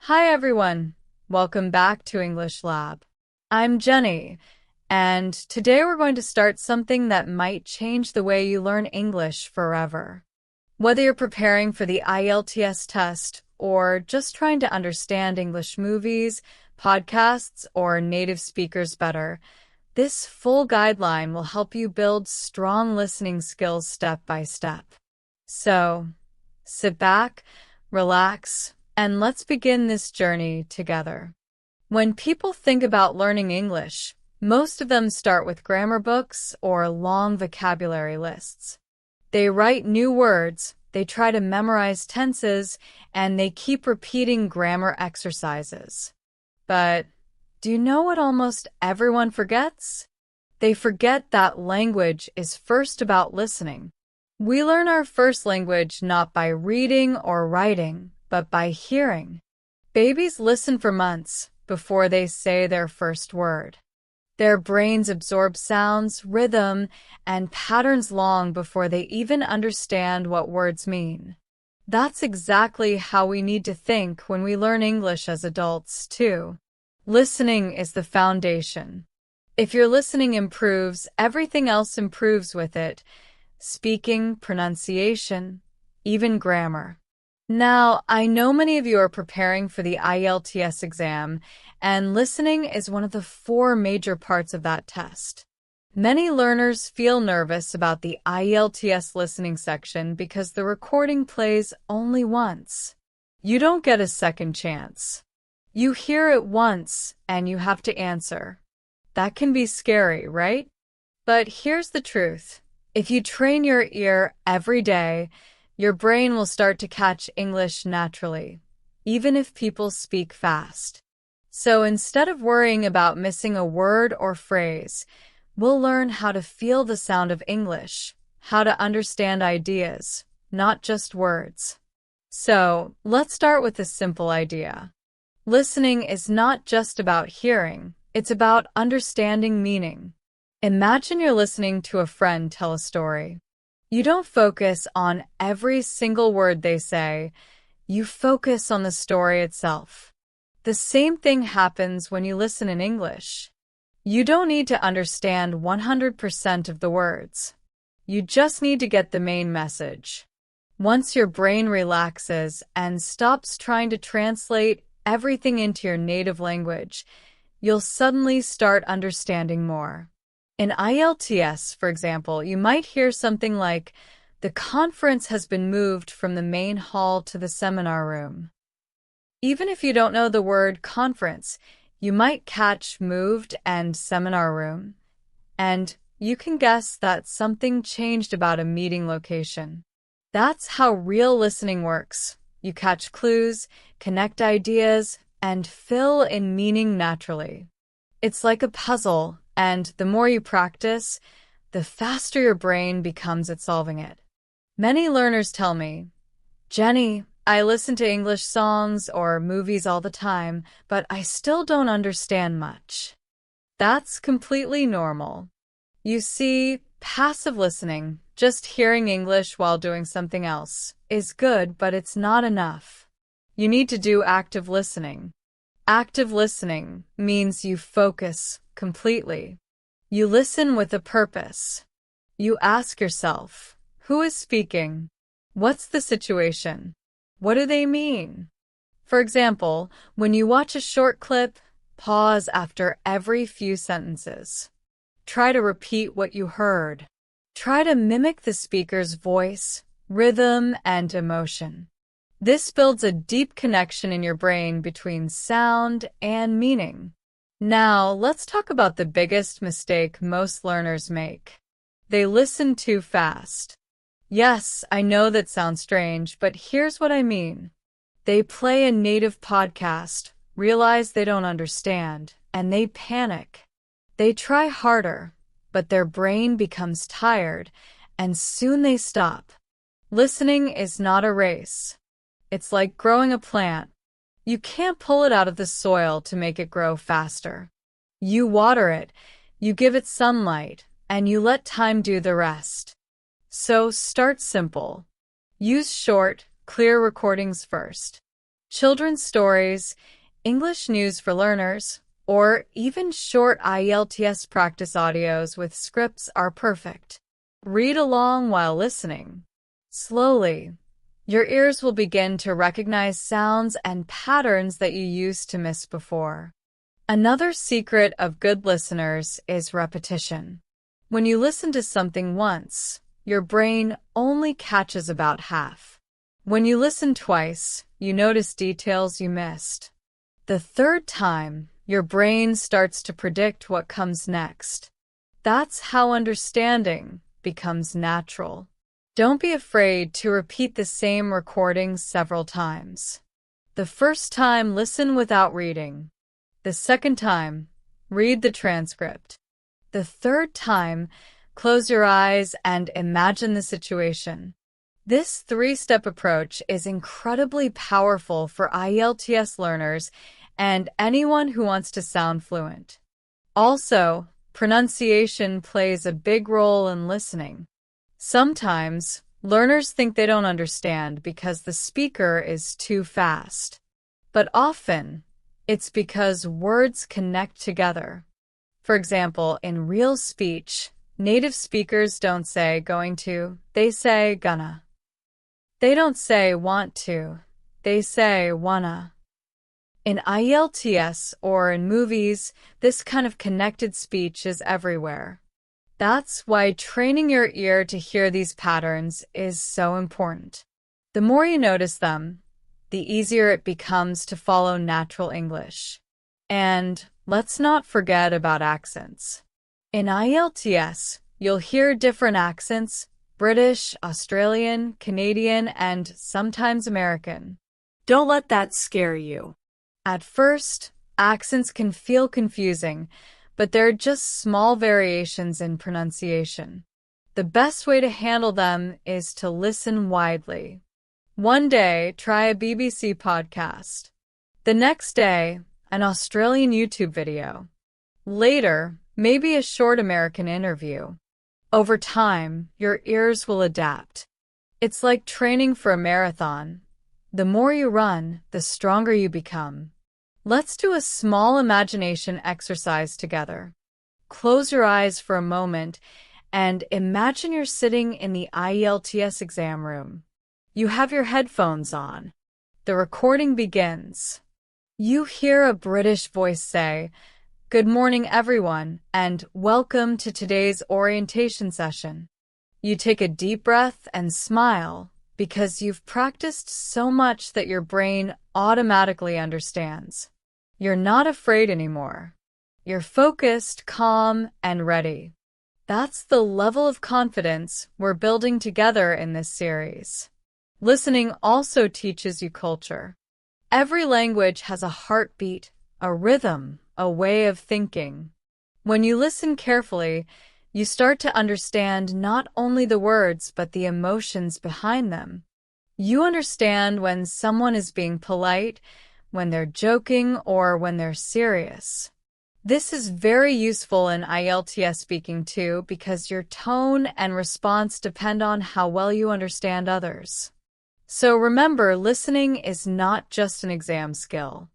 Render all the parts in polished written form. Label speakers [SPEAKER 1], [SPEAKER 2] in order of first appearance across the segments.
[SPEAKER 1] Hi everyone, welcome back to English Lab. I'm Jenny, and today we're going to start something that might change the way you learn English forever. Whether you're preparing for the IELTS test or just trying to understand English movies, podcasts, or native speakers better, this full guideline will help you build strong listening skills step by step. So, sit back, relax, and let's begin this journey together. When people think about learning English, most of them start with grammar books or long vocabulary lists. They write new words, they try to memorize tenses, and they keep repeating grammar exercises. But do you know what almost everyone forgets? They forget that language is first about listening. We learn our first language not by reading or writing, but by hearing. Babies listen for months before they say their first word. Their brains absorb sounds, rhythm, and patterns long before they even understand what words mean. That's exactly how we need to think when we learn English as adults, too. Listening is the foundation. If your listening improves, everything else improves with it. Speaking, pronunciation, even grammar. Now, I know many of you are preparing for the IELTS exam, and listening is one of the 4 major parts of that test. Many learners feel nervous about the IELTS listening section because the recording plays only once. You don't get a second chance. You hear it once, and you have to answer. That can be scary, right? But here's the truth. If you train your ear every day, your brain will start to catch English naturally, even if people speak fast. So instead of worrying about missing a word or phrase, we'll learn how to feel the sound of English, how to understand ideas, not just words. So let's start with a simple idea. Listening is not just about hearing, it's about understanding meaning. Imagine you're listening to a friend tell a story. You don't focus on every single word they say, you focus on the story itself. The same thing happens when you listen in English. You don't need to understand 100% of the words. You just need to get the main message. Once your brain relaxes and stops trying to translate everything into your native language, you'll suddenly start understanding more. In IELTS, for example, you might hear something like, "The conference has been moved from the main hall to the seminar room." Even if you don't know the word conference, you might catch moved and seminar room, and you can guess that something changed about a meeting location. That's how real listening works. You catch clues, connect ideas, and fill in meaning naturally. It's like a puzzle. And the more you practice, the faster your brain becomes at solving it. Many learners tell me, "Jenny, I listen to English songs or movies all the time, but I still don't understand much." That's completely normal. You see, passive listening, just hearing English while doing something else, is good, but it's not enough. You need to do active listening. Active listening means you focus completely. You listen with a purpose. You ask yourself, who is speaking? What's the situation? What do they mean? For example, when you watch a short clip, pause after every few sentences. Try to repeat what you heard. Try to mimic the speaker's voice, rhythm, and emotion. This builds a deep connection in your brain between sound and meaning. Now, let's talk about the biggest mistake most learners make. They listen too fast. Yes, I know that sounds strange, but here's what I mean. They play a native podcast, realize they don't understand, and they panic. They try harder, but their brain becomes tired, and soon they stop. Listening is not a race. It's like growing a plant. You can't pull it out of the soil to make it grow faster. You water it, you give it sunlight, and you let time do the rest. So start simple. Use short, clear recordings first. Children's stories, English news for learners, or even short IELTS practice audios with scripts are perfect. Read along while listening. Slowly, your ears will begin to recognize sounds and patterns that you used to miss before. Another secret of good listeners is repetition. When you listen to something once, your brain only catches about half. When you listen twice, you notice details you missed. The third time, your brain starts to predict what comes next. That's how understanding becomes natural. Don't be afraid to repeat the same recording several times. The first time, listen without reading. The second time, read the transcript. The third time, close your eyes and imagine the situation. This three-step approach is incredibly powerful for IELTS learners and anyone who wants to sound fluent. Also, pronunciation plays a big role in listening. Sometimes, learners think they don't understand because the speaker is too fast. But often, it's because words connect together. For example, in real speech, native speakers don't say going to, they say gonna. They don't say want to, they say wanna. In IELTS or in movies, this kind of connected speech is everywhere. That's why training your ear to hear these patterns is so important. The more you notice them, the easier it becomes to follow natural English. And let's not forget about accents. In IELTS, you'll hear different accents: British, Australian, Canadian, and sometimes American. Don't let that scare you. At first, accents can feel confusing, but they're just small variations in pronunciation. The best way to handle them is to listen widely. One day, try a BBC podcast. The next day, an Australian YouTube video. Later, maybe a short American interview. Over time, your ears will adapt. It's like training for a marathon. The more you run, the stronger you become. Let's do a small imagination exercise together. Close your eyes for a moment and imagine you're sitting in the IELTS exam room. You have your headphones on. The recording begins. You hear a British voice say, "Good morning, everyone, and welcome to today's orientation session." You take a deep breath and smile because you've practiced so much that your brain automatically understands. You're not afraid anymore. You're focused, calm, and ready. That's the level of confidence we're building together in this series. Listening also teaches you culture. Every language has a heartbeat, a rhythm, a way of thinking. When you listen carefully, you start to understand not only the words but the emotions behind them. You understand when someone is being polite, when they're joking, or when they're serious. This is very useful in IELTS speaking too, because your tone and response depend on how well you understand others. So remember, listening is not just an exam skill.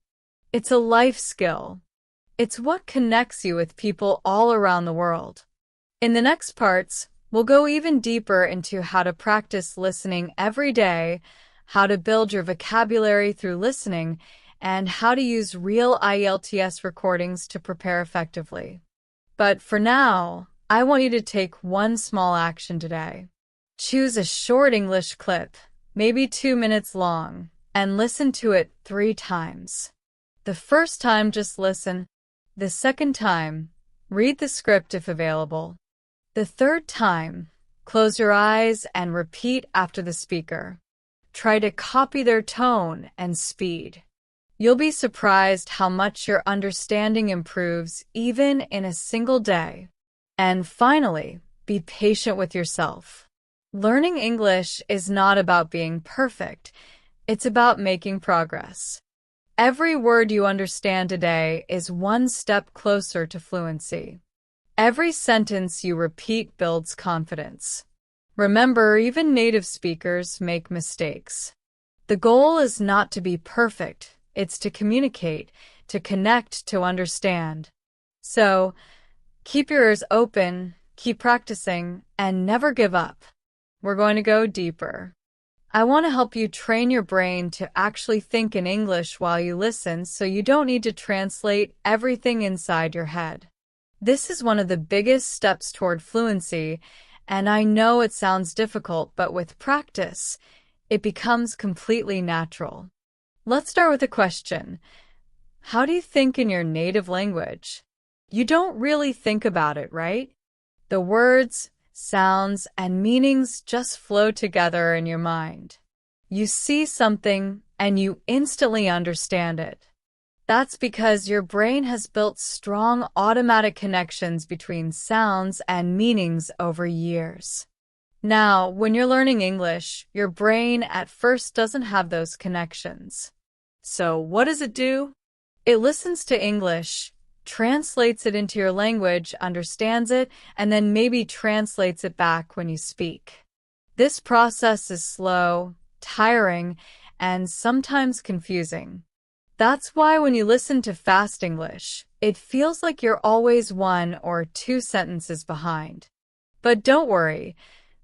[SPEAKER 1] It's a life skill. It's what connects you with people all around the world. In the next parts, we'll go even deeper into how to practice listening every day, how to build your vocabulary through listening, and how to use real IELTS recordings to prepare effectively. But for now, I want you to take one small action today. Choose a short English clip, maybe 2 minutes long, and listen to it 3 times. The first time, just listen. The second time, read the script if available. The third time, close your eyes and repeat after the speaker. Try to copy their tone and speed. You'll be surprised how much your understanding improves even in a single day. And finally, be patient with yourself. Learning English is not about being perfect. It's about making progress. Every word you understand today is one step closer to fluency. Every sentence you repeat builds confidence. Remember, even native speakers make mistakes. The goal is not to be perfect, it's to communicate, to connect, to understand. So, keep your ears open, keep practicing, and never give up. We're going to go deeper. I want to help you train your brain to actually think in English while you listen so you don't need to translate everything inside your head. This is one of the biggest steps toward fluency, and I know it sounds difficult, but with practice, it becomes completely natural. Let's start with a question. How do you think in your native language? You don't really think about it, right? The words, sounds, and meanings just flow together in your mind. You see something and you instantly understand it. That's because your brain has built strong automatic connections between sounds and meanings over years. Now, when you're learning English, your brain at first doesn't have those connections. So what does it do? It listens to English, translates it into your language, understands it, and then maybe translates it back when you speak. This process is slow, tiring, and sometimes confusing. That's why when you listen to fast English, it feels like you're always 1 or 2 sentences behind. But don't worry,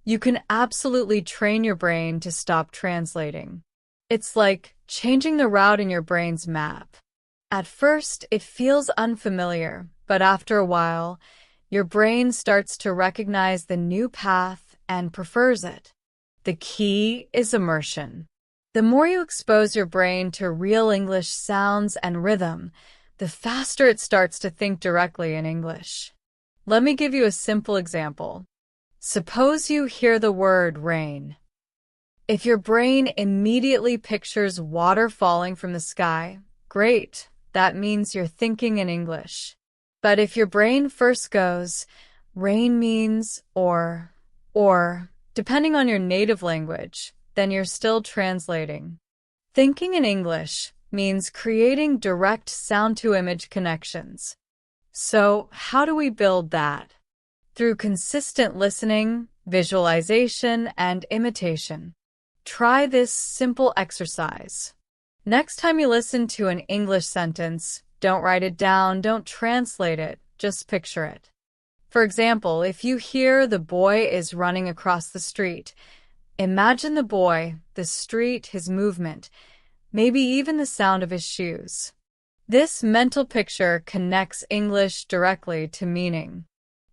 [SPEAKER 1] you can absolutely train your brain to stop translating. It's like changing the route in your brain's map. At first, it feels unfamiliar, but after a while, your brain starts to recognize the new path and prefers it. The key is immersion. The more you expose your brain to real English sounds and rhythm, the faster it starts to think directly in English. Let me give you a simple example. Suppose you hear the word rain. If your brain immediately pictures water falling from the sky, great. That means you're thinking in English. But if your brain first goes, rain means or, depending on your native language, then you're still translating. Thinking in English means creating direct sound-to-image connections. So, how do we build that? Through consistent listening, visualization, and imitation. Try this simple exercise. Next time you listen to an English sentence, don't write it down, don't translate it, just picture it. For example, if you hear the boy is running across the street, imagine the boy, the street, his movement, maybe even the sound of his shoes. This mental picture connects English directly to meaning.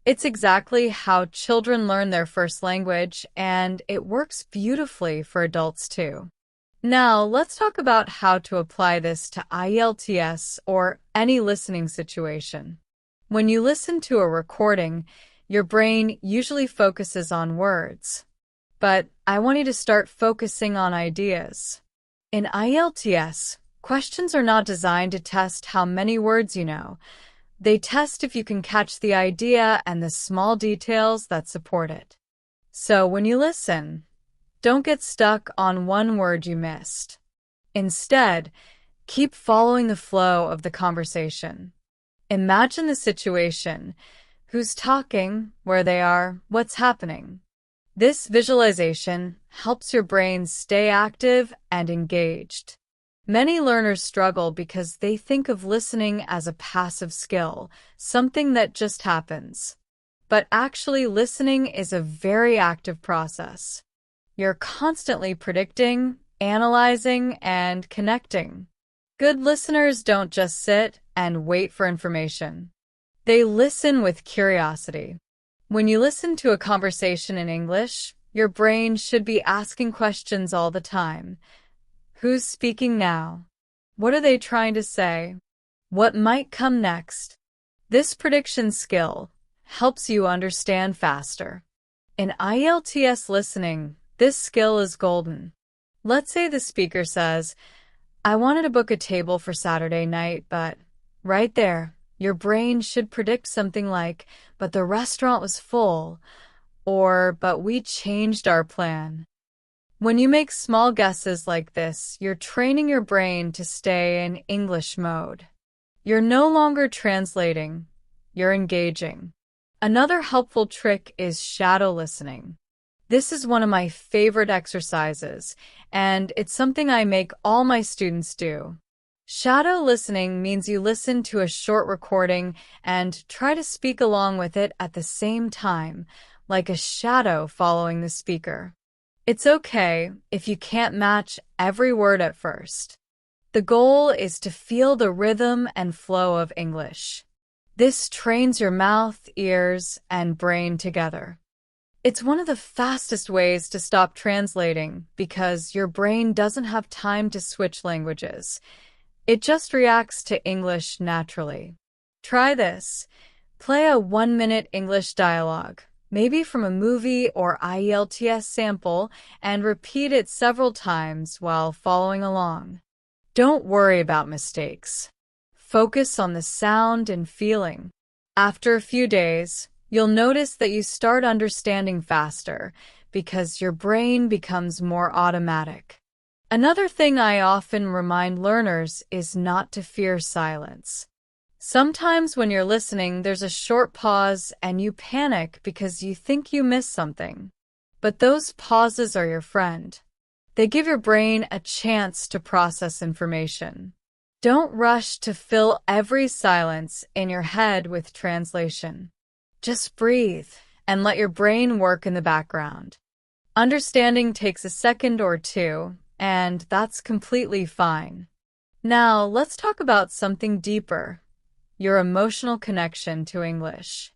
[SPEAKER 1] It's exactly how children learn their first language, and it works beautifully for adults too. Now, let's talk about how to apply this to IELTS or any listening situation. When you listen to a recording, your brain usually focuses on words. But I want you to start focusing on ideas. In IELTS, questions are not designed to test how many words you know. They test if you can catch the idea and the small details that support it. So when you listen, don't get stuck on one word you missed. Instead, keep following the flow of the conversation. Imagine the situation. Who's talking? Where they are? What's happening? This visualization helps your brain stay active and engaged. Many learners struggle because they think of listening as a passive skill, something that just happens. But actually, listening is a very active process. You're constantly predicting, analyzing, and connecting. Good listeners don't just sit and wait for information. They listen with curiosity. When you listen to a conversation in English, your brain should be asking questions all the time. Who's speaking now? What are they trying to say? What might come next? This prediction skill helps you understand faster. In IELTS listening, this skill is golden. Let's say the speaker says, I wanted to book a table for Saturday night, but right there, your brain should predict something like, but the restaurant was full, or, but we changed our plan. When you make small guesses like this, you're training your brain to stay in English mode. You're no longer translating, you're engaging. Another helpful trick is shadow listening. This is one of my favorite exercises, and it's something I make all my students do. Shadow listening means you listen to a short recording and try to speak along with it at the same time, like a shadow following the speaker. It's okay if you can't match every word at first. The goal is to feel the rhythm and flow of English. This trains your mouth, ears, and brain together. It's one of the fastest ways to stop translating because your brain doesn't have time to switch languages. It just reacts to English naturally. Try this. Play a 1-minute English dialogue, maybe from a movie or IELTS sample, and repeat it several times while following along. Don't worry about mistakes. Focus on the sound and feeling. After a few days, you'll notice that you start understanding faster because your brain becomes more automatic. Another thing I often remind learners is not to fear silence. Sometimes when you're listening, there's a short pause and you panic because you think you missed something. But those pauses are your friend. They give your brain a chance to process information. Don't rush to fill every silence in your head with translation. Just breathe and let your brain work in the background. Understanding takes a second or two, and that's completely fine. Now, let's talk about something deeper, your emotional connection to English.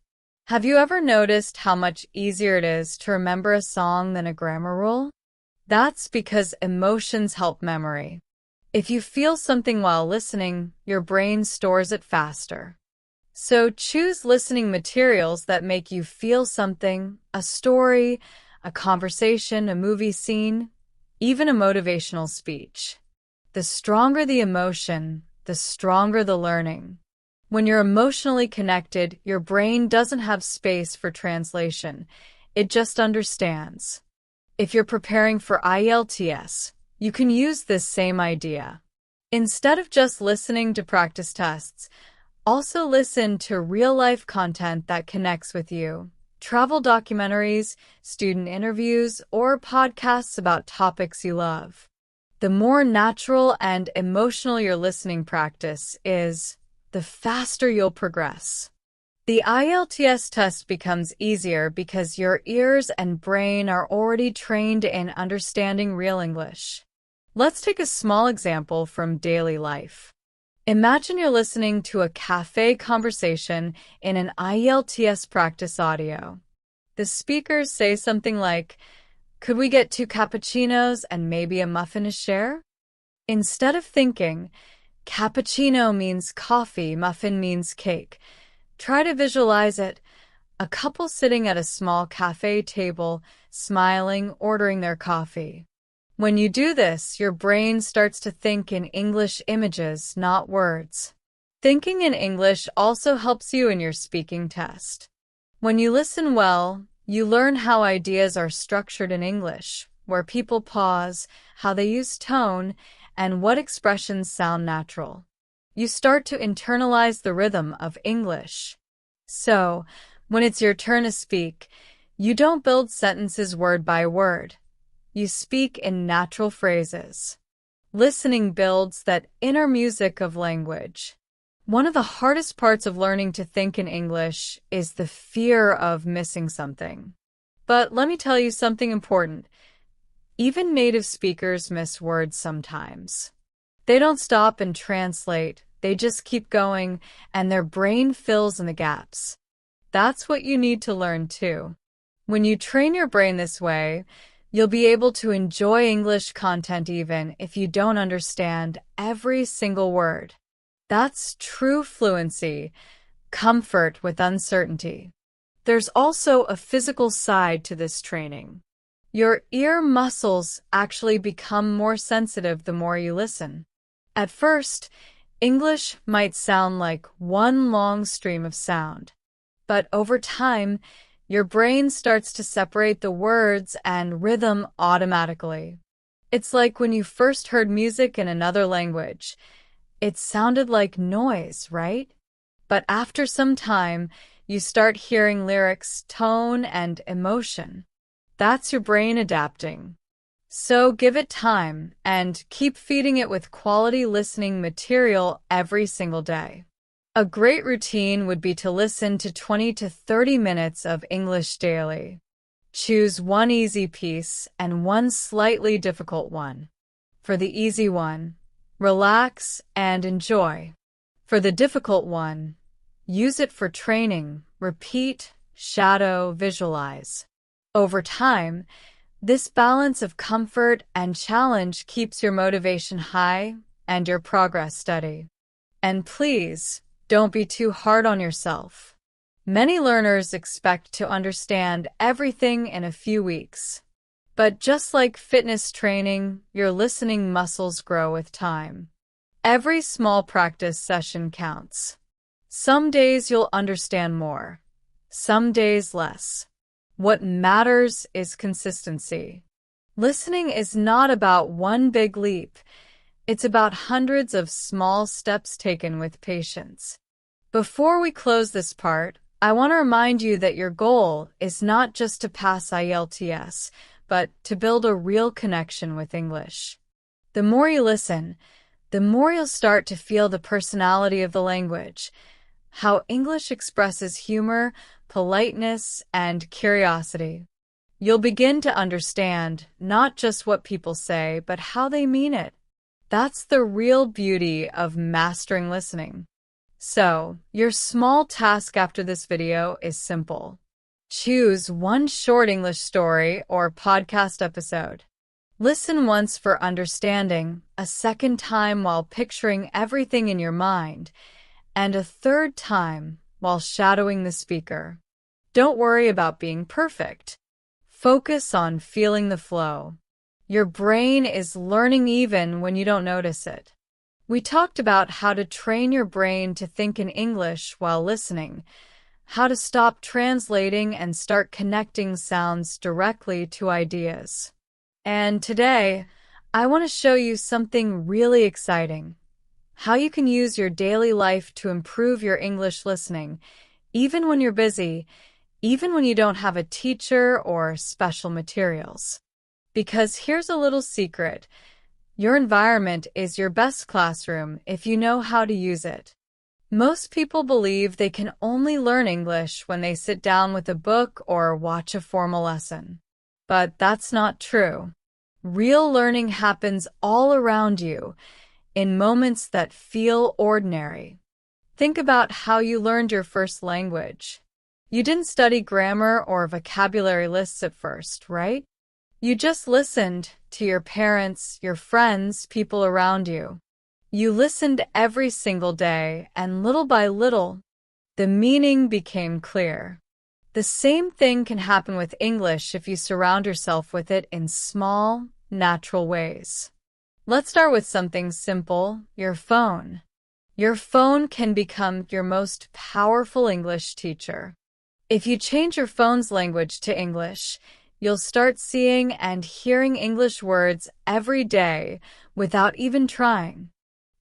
[SPEAKER 1] Have you ever noticed how much easier it is to remember a song than a grammar rule? That's because emotions help memory. If you feel something while listening, your brain stores it faster. So choose listening materials that make you feel something, a story, a conversation, a movie scene, even a motivational speech. The stronger the emotion, the stronger the learning. When you're emotionally connected, your brain doesn't have space for translation. It just understands. If you're preparing for IELTS, you can use this same idea. Instead of just listening to practice tests, also listen to real-life content that connects with you. Travel documentaries, student interviews, or podcasts about topics you love. The more natural and emotional your listening practice is, the faster you'll progress. The IELTS test becomes easier because your ears and brain are already trained in understanding real English. Let's take a small example from daily life. Imagine you're listening to a cafe conversation in an IELTS practice audio. The speakers say something like, "Could we get 2 cappuccinos and maybe a muffin to share?" Instead of thinking, cappuccino means coffee, muffin means cake, try to visualize it. A couple sitting at a small cafe table, smiling, ordering their coffee. When you do this, your brain starts to think in English images, not words. Thinking in English also helps you in your speaking test. When you listen well, you learn how ideas are structured in English, where people pause, how they use tone, and what expressions sound natural. You start to internalize the rhythm of English. So, when it's your turn to speak, you don't build sentences word by word. You speak in natural phrases. Listening builds that inner music of language. One of the hardest parts of learning to think in English is the fear of missing something. But let me tell you something important. Even native speakers miss words sometimes. They don't stop and translate, they just keep going, and their brain fills in the gaps. That's what you need to learn too. When you train your brain this way, you'll be able to enjoy English content even if you don't understand every single word. That's true fluency, comfort with uncertainty. There's also a physical side to this training. Your ear muscles actually become more sensitive the more you listen. At first, English might sound like one long stream of sound, but over time, your brain starts to separate the words and rhythm automatically. It's like when you first heard music in another language. It sounded like noise, right? But after some time, you start hearing lyrics, tone, and emotion. That's your brain adapting. So give it time and keep feeding it with quality listening material every single day. A great routine would be to listen to 20 to 30 minutes of English daily. Choose one easy piece and one slightly difficult one. For the easy one, relax and enjoy. For the difficult one, use it for training, repeat, shadow, visualize. Over time, this balance of comfort and challenge keeps your motivation high and your progress steady. And please, don't be too hard on yourself. Many learners expect to understand everything in a few weeks. But just like fitness training, your listening muscles grow with time. Every small practice session counts. Some days you'll understand more, some days less. What matters is consistency. Listening is not about one big leap. It's about hundreds of small steps taken with patience. Before we close this part, I want to remind you that your goal is not just to pass IELTS, but to build a real connection with English. The more you listen, the more you'll start to feel the personality of the language, how English expresses humor, politeness, and curiosity. You'll begin to understand not just what people say, but how they mean it. That's the real beauty of mastering listening. So, your small task after this video is simple. Choose one short English story or podcast episode. Listen once for understanding, a second time while picturing everything in your mind, and a third time while shadowing the speaker. Don't worry about being perfect. Focus on feeling the flow. Your brain is learning even when you don't notice it. We talked about how to train your brain to think in English while listening, how to stop translating and start connecting sounds directly to ideas. And today, I want to show you something really exciting. How you can use your daily life to improve your English listening, even when you're busy, even when you don't have a teacher or special materials. Because here's a little secret. Your environment is your best classroom if you know how to use it. Most people believe they can only learn English when they sit down with a book or watch a formal lesson. But that's not true. Real learning happens all around you, in moments that feel ordinary. Think about how you learned your first language. You didn't study grammar or vocabulary lists at first, right? You just listened to your parents, your friends, people around you. You listened every single day, and little by little, the meaning became clear. The same thing can happen with English if you surround yourself with it in small, natural ways. Let's start with something simple, your phone. Your phone can become your most powerful English teacher. If you change your phone's language to English, you'll start seeing and hearing English words every day without even trying.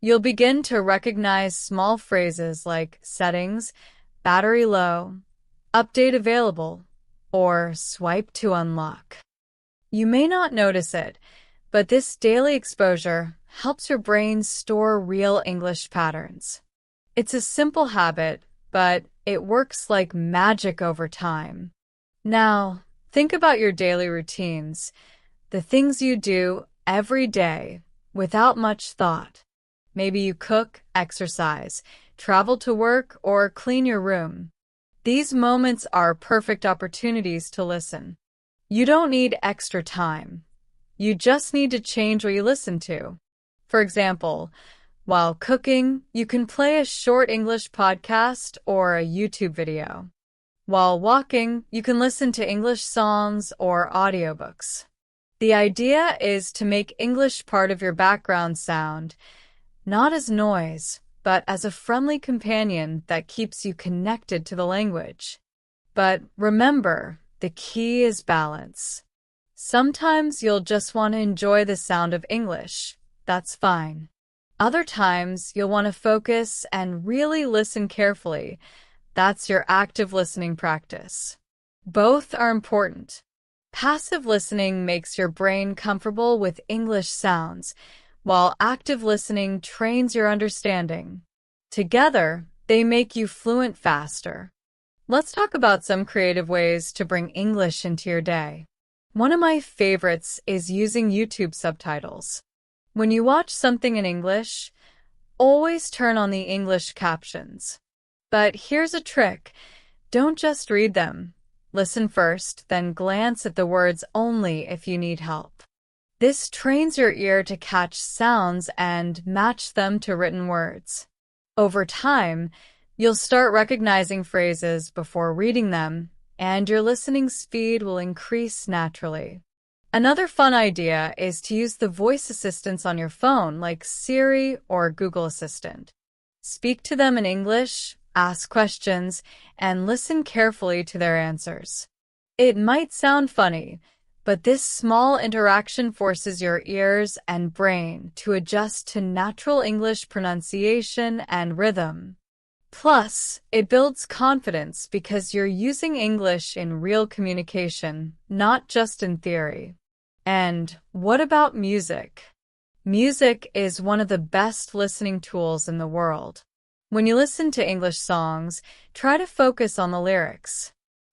[SPEAKER 1] You'll begin to recognize small phrases like settings, battery low, update available, or swipe to unlock. You may not notice it, but this daily exposure helps your brain store real English patterns. It's a simple habit, but it works like magic over time. Now, think about your daily routines, the things you do every day without much thought. Maybe you cook, exercise, travel to work, or clean your room. These moments are perfect opportunities to listen. You don't need extra time. You just need to change what you listen to. For example, while cooking, you can play a short English podcast or a YouTube video. While walking, you can listen to English songs or audiobooks. The idea is to make English part of your background sound, not as noise, but as a friendly companion that keeps you connected to the language. But remember, the key is balance. Sometimes you'll just want to enjoy the sound of English. That's fine. Other times, you'll want to focus and really listen carefully. That's your active listening practice. Both are important. Passive listening makes your brain comfortable with English sounds, while active listening trains your understanding. Together, they make you fluent faster. Let's talk about some creative ways to bring English into your day. One of my favorites is using YouTube subtitles. When you watch something in English, always turn on the English captions. But here's a trick. Don't just read them. Listen first, then glance at the words only if you need help. This trains your ear to catch sounds and match them to written words. Over time, you'll start recognizing phrases before reading them, and your listening speed will increase naturally. Another fun idea is to use the voice assistants on your phone, like Siri or Google Assistant. Speak to them in English, ask questions, and listen carefully to their answers. It might sound funny, but this small interaction forces your ears and brain to adjust to natural English pronunciation and rhythm. Plus, it builds confidence because you're using English in real communication, not just in theory. And what about music? Music is one of the best listening tools in the world. When you listen to English songs, try to focus on the lyrics.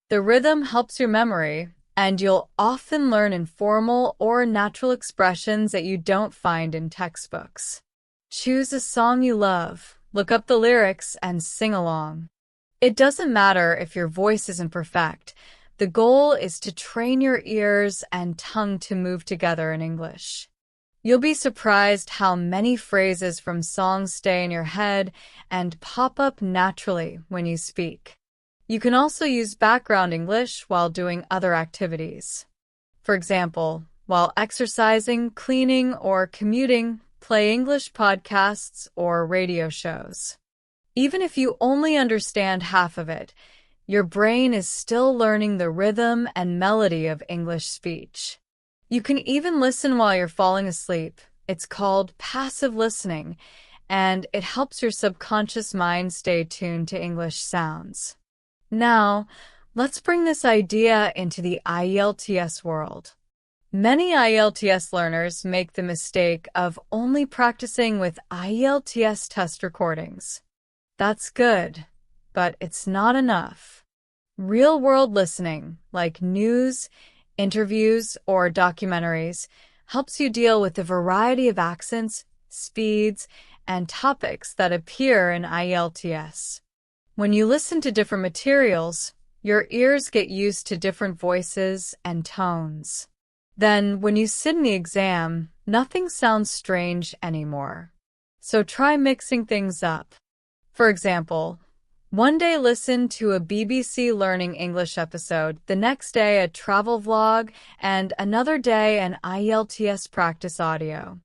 [SPEAKER 1] The rhythm helps your memory, and you'll often learn informal or natural expressions that you don't find in textbooks. Choose a song you love, look up the lyrics, and sing along. It doesn't matter if your voice isn't perfect. The goal is to train your ears and tongue to move together in English. You'll be surprised how many phrases from songs stay in your head and pop up naturally when you speak. You can also use background English while doing other activities. For example, while exercising, cleaning, or commuting, play English podcasts or radio shows. Even if you only understand half of it, your brain is still learning the rhythm and melody of English speech. You can even listen while you're falling asleep. It's called passive listening, and it helps your subconscious mind stay tuned to English sounds. Now, let's bring this idea into the IELTS world. Many IELTS learners make the mistake of only practicing with IELTS test recordings. That's good, but it's not enough. Real-world listening, like news, interviews, or documentaries, helps you deal with a variety of accents, speeds, and topics that appear in IELTS. When you listen to different materials, your ears get used to different voices and tones. Then, when you sit in the exam, nothing sounds strange anymore. So try mixing things up. For example, one day listen to a BBC Learning English episode, the next day a travel vlog, and another day an IELTS practice audio.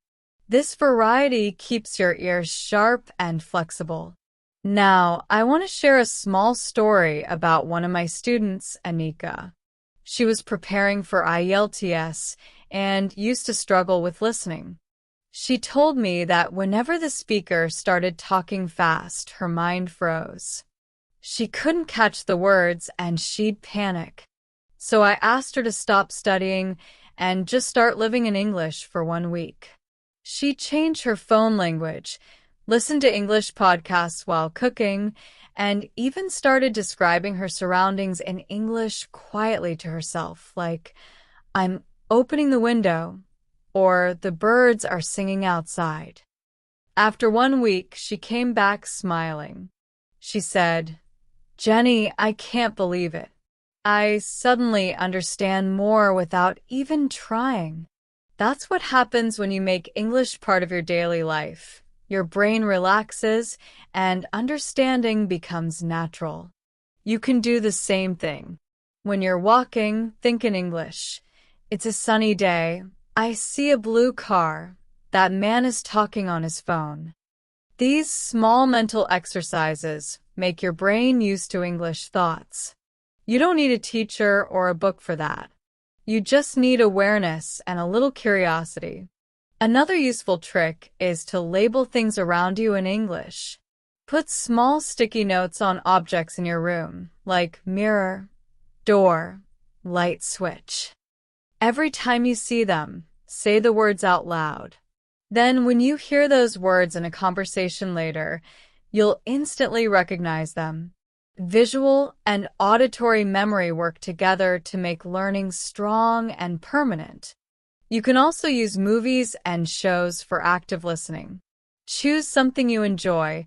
[SPEAKER 1] This variety keeps your ears sharp and flexible. Now, I want to share a small story about one of my students, Anika. She was preparing for IELTS and used to struggle with listening. She told me that whenever the speaker started talking fast, her mind froze. She couldn't catch the words and she'd panic. So I asked her to stop studying and just start living in English for 1 week. She changed her phone language, listened to English podcasts while cooking, and even started describing her surroundings in English quietly to herself, like, "I'm opening the window," or "the birds are singing outside." After 1 week, she came back smiling. She said, "Jenney, I can't believe it. I suddenly understand more without even trying." That's what happens when you make English part of your daily life. Your brain relaxes and understanding becomes natural. You can do the same thing. When you're walking, think in English. It's a sunny day. I see a blue car. That man is talking on his phone. These small mental exercises make your brain used to English thoughts. You don't need a teacher or a book for that. You just need awareness and a little curiosity. Another useful trick is to label things around you in English. Put small sticky notes on objects in your room, like mirror, door, light switch. Every time you see them, say the words out loud. Then, when you hear those words in a conversation later, you'll instantly recognize them. Visual and auditory memory work together to make learning strong and permanent. You can also use movies and shows for active listening. Choose something you enjoy,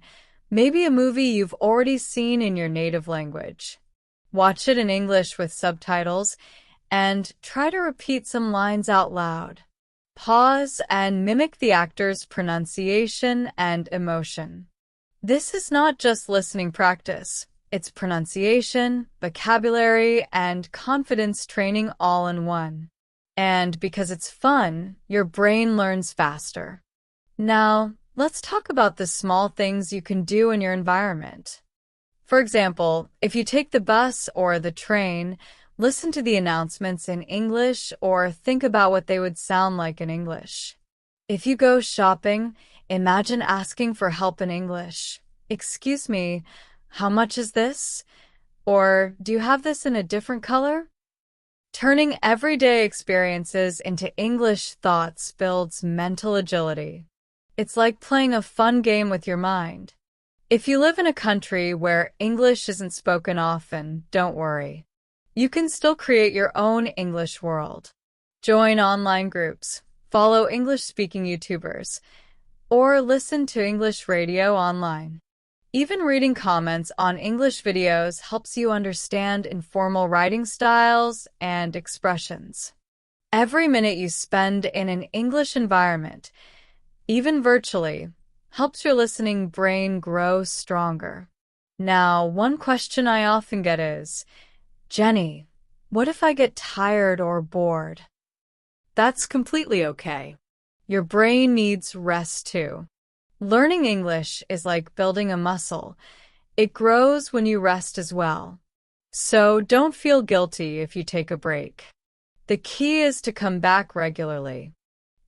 [SPEAKER 1] maybe a movie you've already seen in your native language. Watch it in English with subtitles and try to repeat some lines out loud. Pause and mimic the actor's pronunciation and emotion. This is not just listening practice. It's pronunciation, vocabulary, and confidence training all in one. And because it's fun, your brain learns faster. Now, let's talk about the small things you can do in your environment. For example, if you take the bus or the train, listen to the announcements in English or think about what they would sound like in English. If you go shopping, imagine asking for help in English. Excuse me, how much is this? Or do you have this in a different color? Turning everyday experiences into English thoughts builds mental agility. It's like playing a fun game with your mind. If you live in a country where English isn't spoken often, don't worry. You can still create your own English world. Join online groups, follow English-speaking YouTubers, or listen to English radio online. Even reading comments on English videos helps you understand informal writing styles and expressions. Every minute you spend in an English environment, even virtually, helps your listening brain grow stronger. Now, one question I often get is, Jenny, what if I get tired or bored? That's completely okay. Your brain needs rest too. Learning English is like building a muscle. It grows when you rest as well. So don't feel guilty if you take a break. The key is to come back regularly.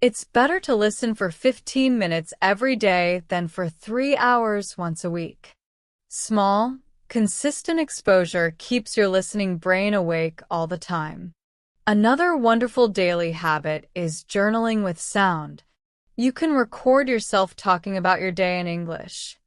[SPEAKER 1] It's better to listen for 15 minutes every day than for 3 hours once a week. Small, consistent exposure keeps your listening brain awake all the time. Another wonderful daily habit is journaling with sound. You can record yourself talking about your day in English.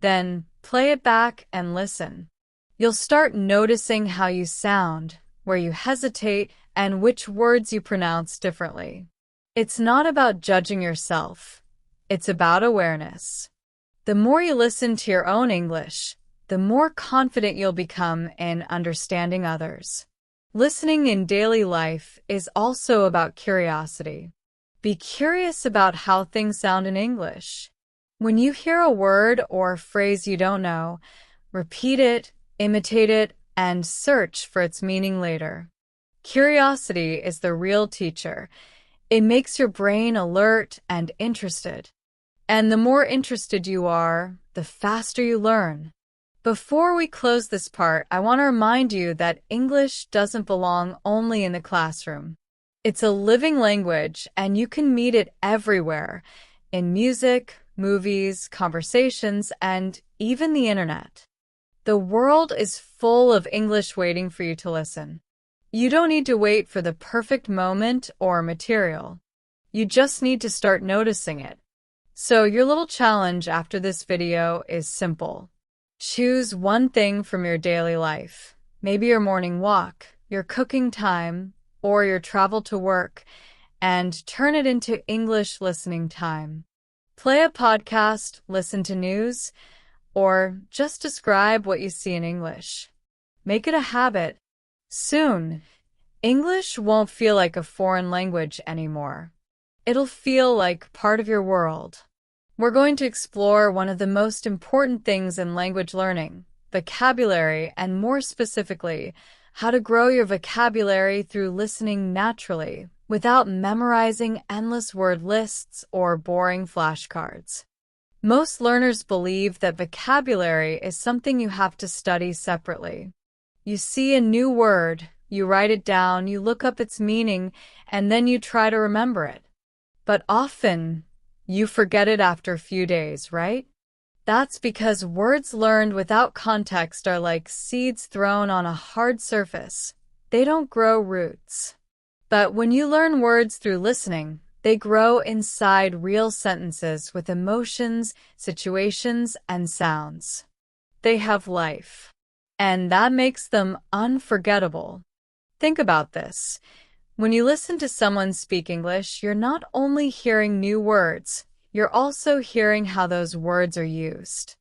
[SPEAKER 1] Then play it back and listen. You'll start noticing how you sound, where you hesitate, and which words you pronounce differently. It's not about judging yourself. It's about awareness. The more you listen to your own English, the more confident you'll become in understanding others. Listening in daily life is also about curiosity. Be curious about how things sound in English. When you hear a word or phrase you don't know, repeat it, imitate it, and search for its meaning later. Curiosity is the real teacher. It makes your brain alert and interested. And the more interested you are, the faster you learn. Before we close this part, I want to remind you that English doesn't belong only in the classroom. It's a living language, and you can meet it everywhere, in music, movies, conversations, and even the internet. The world is full of English waiting for you to listen. You don't need to wait for the perfect moment or material. You just need to start noticing it. So your little challenge after this video is simple. Choose one thing from your daily life, maybe your morning walk, your cooking time, or your travel to work, and turn it into English listening time. Play a podcast, listen to news, or just describe what you see in English. Make it a habit. Soon, English won't feel like a foreign language anymore. It'll feel like part of your world. We're going to explore one of the most important things in language learning, vocabulary, and more specifically, how to grow your vocabulary through listening naturally, without memorizing endless word lists or boring flashcards. Most learners believe that vocabulary is something you have to study separately. You see a new word, you write it down, you look up its meaning, and then you try to remember it. But often, you forget it after a few days, right? That's because words learned without context are like seeds thrown on a hard surface. They don't grow roots. But when you learn words through listening, they grow inside real sentences with emotions, situations, and sounds. They have life, and that makes them unforgettable. Think about this. When you listen to someone speak English, you're not only hearing new words, you're also hearing how those words are used.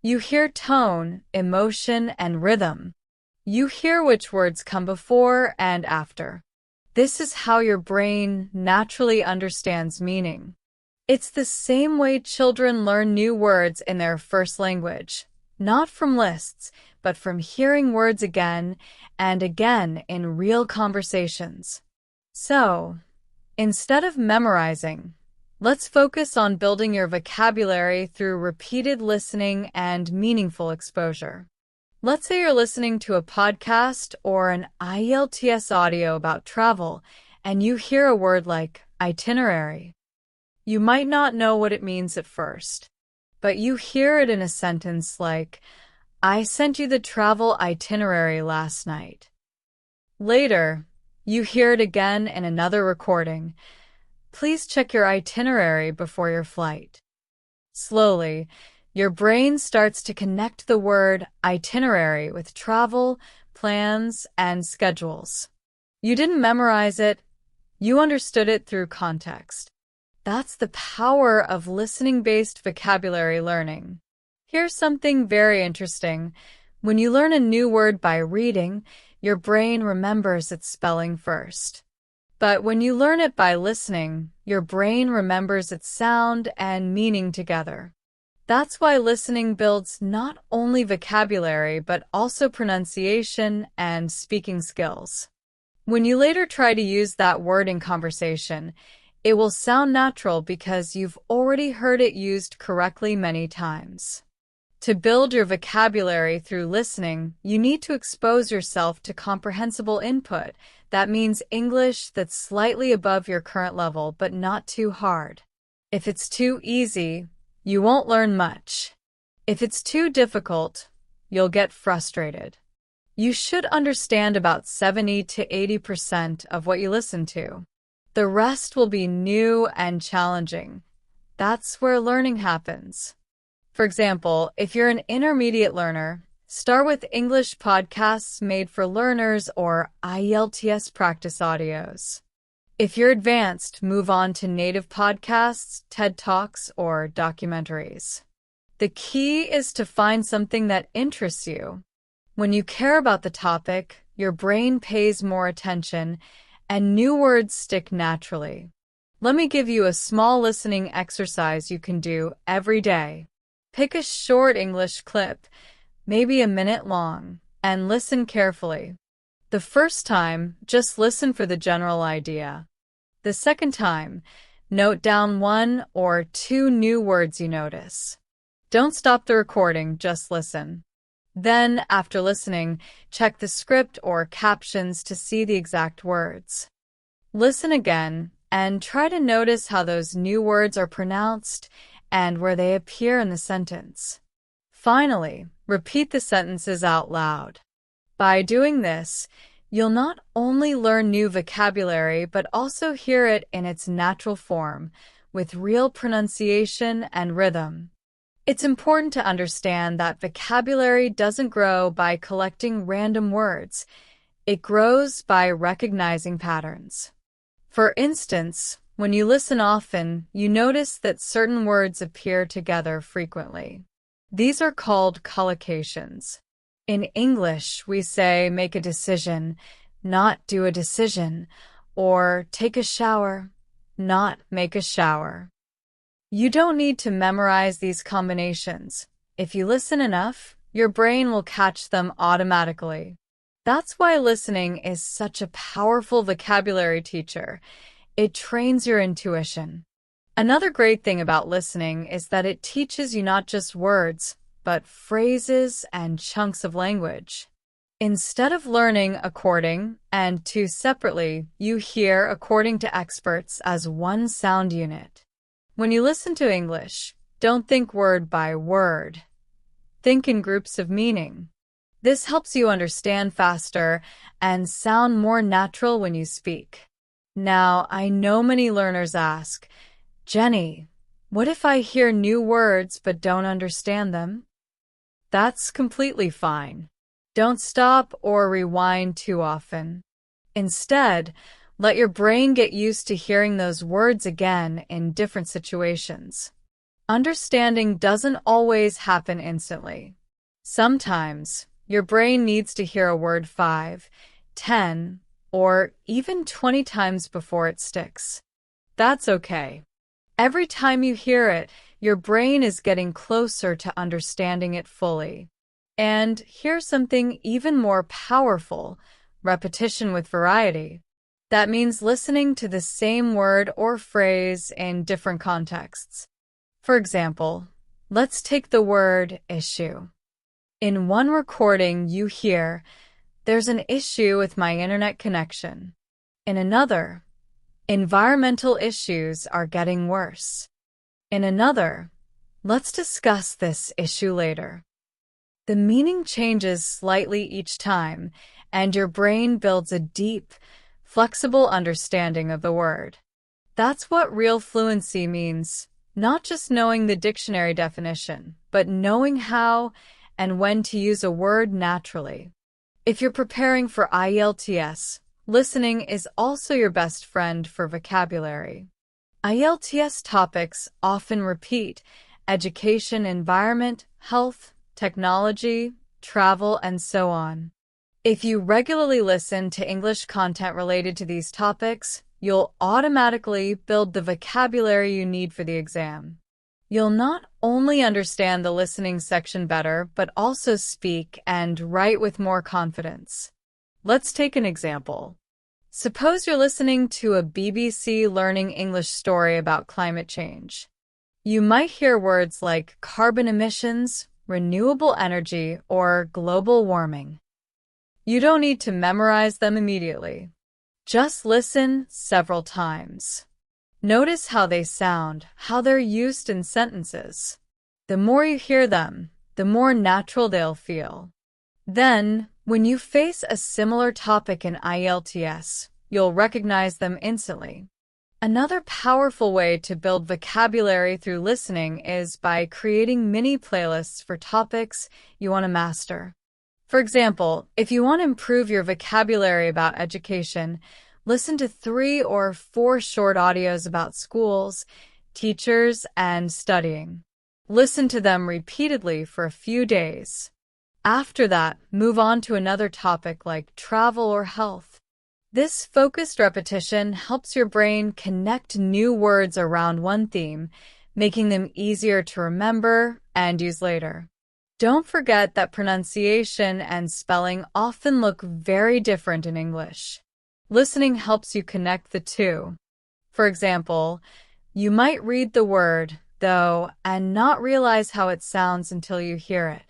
[SPEAKER 1] You hear tone, emotion, and rhythm. You hear which words come before and after. This is how your brain naturally understands meaning. It's the same way children learn new words in their first language, not from lists, but from hearing words again and again in real conversations. So, instead of memorizing, let's focus on building your vocabulary through repeated listening and meaningful exposure. Let's say you're listening to a podcast or an IELTS audio about travel, and you hear a word like itinerary. You might not know what it means at first, but you hear it in a sentence like, "I sent you the travel itinerary last night." Later, you hear it again in another recording. "Please check your itinerary before your flight." Slowly, your brain starts to connect the word itinerary with travel, plans, and schedules. You didn't memorize it, you understood it through context. That's the power of listening-based vocabulary learning. Here's something very interesting. When you learn a new word by reading, your brain remembers its spelling first. But when you learn it by listening, your brain remembers its sound and meaning together. That's why listening builds not only vocabulary, but also pronunciation and speaking skills. When you later try to use that word in conversation, it will sound natural because you've already heard it used correctly many times. To build your vocabulary through listening, you need to expose yourself to comprehensible input. That means English that's slightly above your current level, but not too hard. If it's too easy, you won't learn much. If it's too difficult, you'll get frustrated. You should understand about 70 to 80% of what you listen to. The rest will be new and challenging. That's where learning happens. For example, if you're an intermediate learner, start with English podcasts made for learners or IELTS practice audios. If you're advanced, move on to native podcasts, TED Talks, or documentaries. The key is to find something that interests you. When you care about the topic, your brain pays more attention, and new words stick naturally. Let me give you a small listening exercise you can do every day. Pick a short English clip, maybe a minute long, and listen carefully. The first time, just listen for the general idea. The second time, note down 1 or 2 new words you notice. Don't stop the recording, just listen. Then, after listening, check the script or captions to see the exact words. Listen again and try to notice how those new words are pronounced and where they appear in the sentence. Finally, repeat the sentences out loud. By doing this, you'll not only learn new vocabulary but also hear it in its natural form, with real pronunciation and rhythm. It's important to understand that vocabulary doesn't grow by collecting random words. It grows by recognizing patterns. For instance, when you listen often, you notice that certain words appear together frequently. These are called collocations. In English, we say make a decision, not do a decision, or take a shower, not make a shower. You don't need to memorize these combinations. If you listen enough, your brain will catch them automatically. That's why listening is such a powerful vocabulary teacher. It trains your intuition. Another great thing about listening is that it teaches you not just words, but phrases and chunks of language. Instead of learning according and to separately, you hear according to experts as one sound unit. When you listen to English, don't think word by word. Think in groups of meaning. This helps you understand faster and sound more natural when you speak. Now, I know many learners ask, Jenny, what if I hear new words but don't understand them? That's completely fine. Don't stop or rewind too often. Instead, let your brain get used to hearing those words again in different situations. Understanding doesn't always happen instantly. Sometimes, your brain needs to hear a word 5, 10, or even 20 times before it sticks. That's okay. Every time you hear it, your brain is getting closer to understanding it fully. And here's something even more powerful: repetition with variety. That means listening to the same word or phrase in different contexts. For example, let's take the word issue. In one recording, you hear, "There's an issue with my internet connection." In another, "Environmental issues are getting worse." In another, "Let's discuss this issue later." The meaning changes slightly each time, and your brain builds a deep, flexible understanding of the word. That's what real fluency means, not just knowing the dictionary definition, but knowing how and when to use a word naturally. If you're preparing for IELTS, listening is also your best friend for vocabulary. IELTS topics often repeat: education, environment, health, technology, travel, and so on. If you regularly listen to English content related to these topics, you'll automatically build the vocabulary you need for the exam. You'll not only understand the listening section better, but also speak and write with more confidence. Let's take an example. Suppose you're listening to a BBC Learning English story about climate change. You might hear words like carbon emissions, renewable energy, or global warming. You don't need to memorize them immediately. Just listen several times. Notice how they sound, how they're used in sentences. The more you hear them, the more natural they'll feel. Then, when you face a similar topic in IELTS, you'll recognize them instantly. Another powerful way to build vocabulary through listening is by creating mini playlists for topics you want to master. For example, if you want to improve your vocabulary about education, listen to 3 or 4 short audios about schools, teachers, and studying. Listen to them repeatedly for a few days. After that, move on to another topic like travel or health. This focused repetition helps your brain connect new words around one theme, making them easier to remember and use later. Don't forget that pronunciation and spelling often look very different in English. Listening helps you connect the two. For example, you might read the word, though, and not realize how it sounds until you hear it.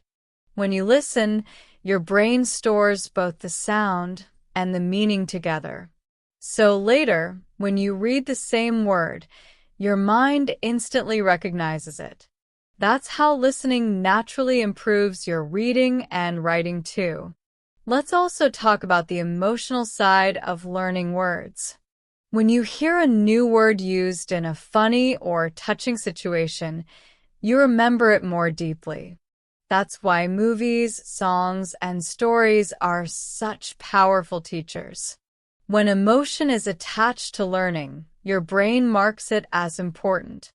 [SPEAKER 1] When you listen, your brain stores both the sound and the meaning together. So later, when you read the same word, your mind instantly recognizes it. That's how listening naturally improves your reading and writing too. Let's also talk about the emotional side of learning words. When you hear a new word used in a funny or touching situation, you remember it more deeply. That's why movies, songs, and stories are such powerful teachers. When emotion is attached to learning, your brain marks it as important.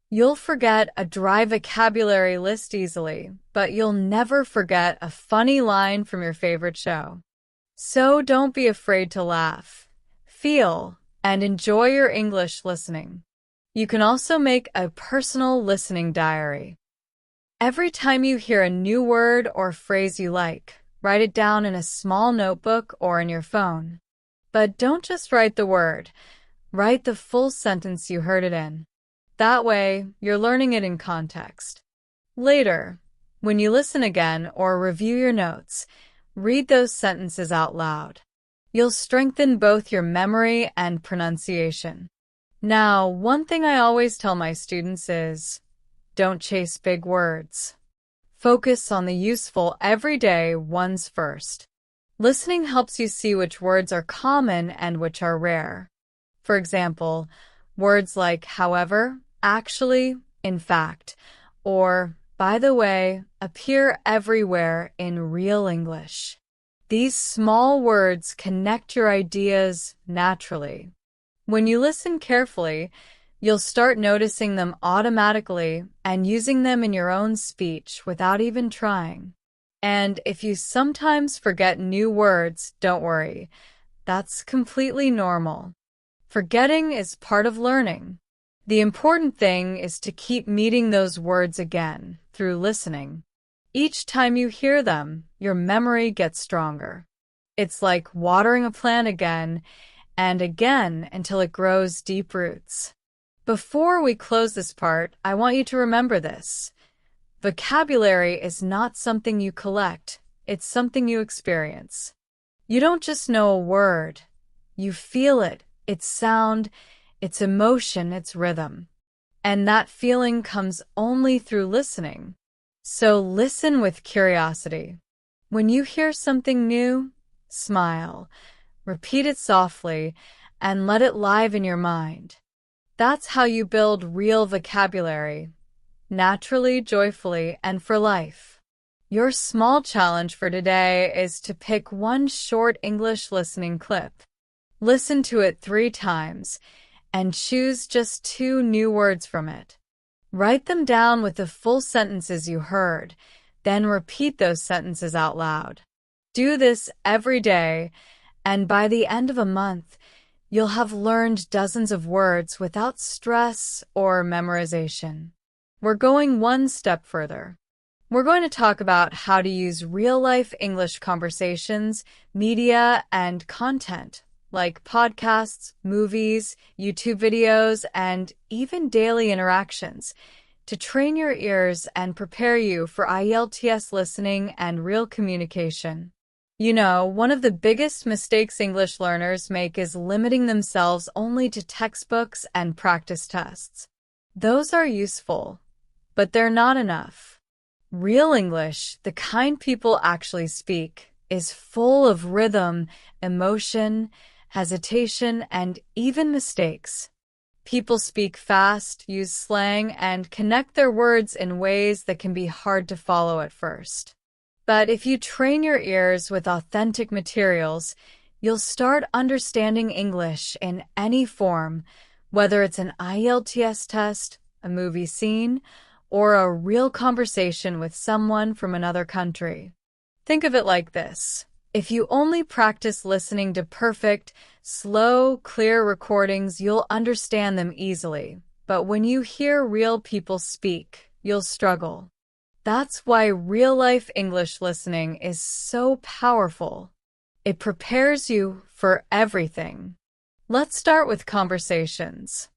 [SPEAKER 1] You'll forget a dry vocabulary list easily, but you'll never forget a funny line from your favorite show. So don't be afraid to laugh, feel, and enjoy your English listening. You can also make a personal listening diary. Every time you hear a new word or phrase you like, write it down in a small notebook or in your phone. But don't just write the word. Write the full sentence you heard it in. That way, you're learning it in context. Later, when you listen again or review your notes, read those sentences out loud. You'll strengthen both your memory and pronunciation. Now, one thing I always tell my students is, don't chase big words. Focus on the useful everyday ones first. Listening helps you see which words are common and which are rare. For example, words like however, actually, in fact, or by the way appear everywhere in real English. These small words connect your ideas naturally. When you listen carefully, you'll start noticing them automatically and using them in your own speech without even trying. And if you sometimes forget new words, don't worry. That's completely normal. Forgetting is part of learning. The important thing is to keep meeting those words again through listening. Each time you hear them, your memory gets stronger. It's like watering a plant again and again until it grows deep roots. Before we close this part, I want you to remember this. Vocabulary is not something you collect, it's something you experience. You don't just know a word, you feel it, its sound, its emotion, its rhythm. And that feeling comes only through listening. So listen with curiosity. When you hear something new, smile, repeat it softly, and let it live in your mind. That's how you build real vocabulary, naturally, joyfully, and for life. Your small challenge for today is to pick one short English listening clip. Listen to it 3 times and choose just 2 new words from it. Write them down with the full sentences you heard, then repeat those sentences out loud. Do this every day, and by the end of a month, you'll have learned dozens of words without stress or memorization. We're going one step further. We're going to talk about how to use real-life English conversations, media, and content, like podcasts, movies, YouTube videos, and even daily interactions, to train your ears and prepare you for IELTS listening and real communication. You know, one of the biggest mistakes English learners make is limiting themselves only to textbooks and practice tests. Those are useful, but they're not enough. Real English, the kind people actually speak, is full of rhythm, emotion, hesitation, and even mistakes. People speak fast, use slang, and connect their words in ways that can be hard to follow at first. But if you train your ears with authentic materials, you'll start understanding English in any form, whether it's an IELTS test, a movie scene, or a real conversation with someone from another country. Think of it like this. If you only practice listening to perfect, slow, clear recordings, you'll understand them easily. But when you hear real people speak, you'll struggle. That's why real-life English listening is so powerful. It prepares you for everything. Let's start with conversations.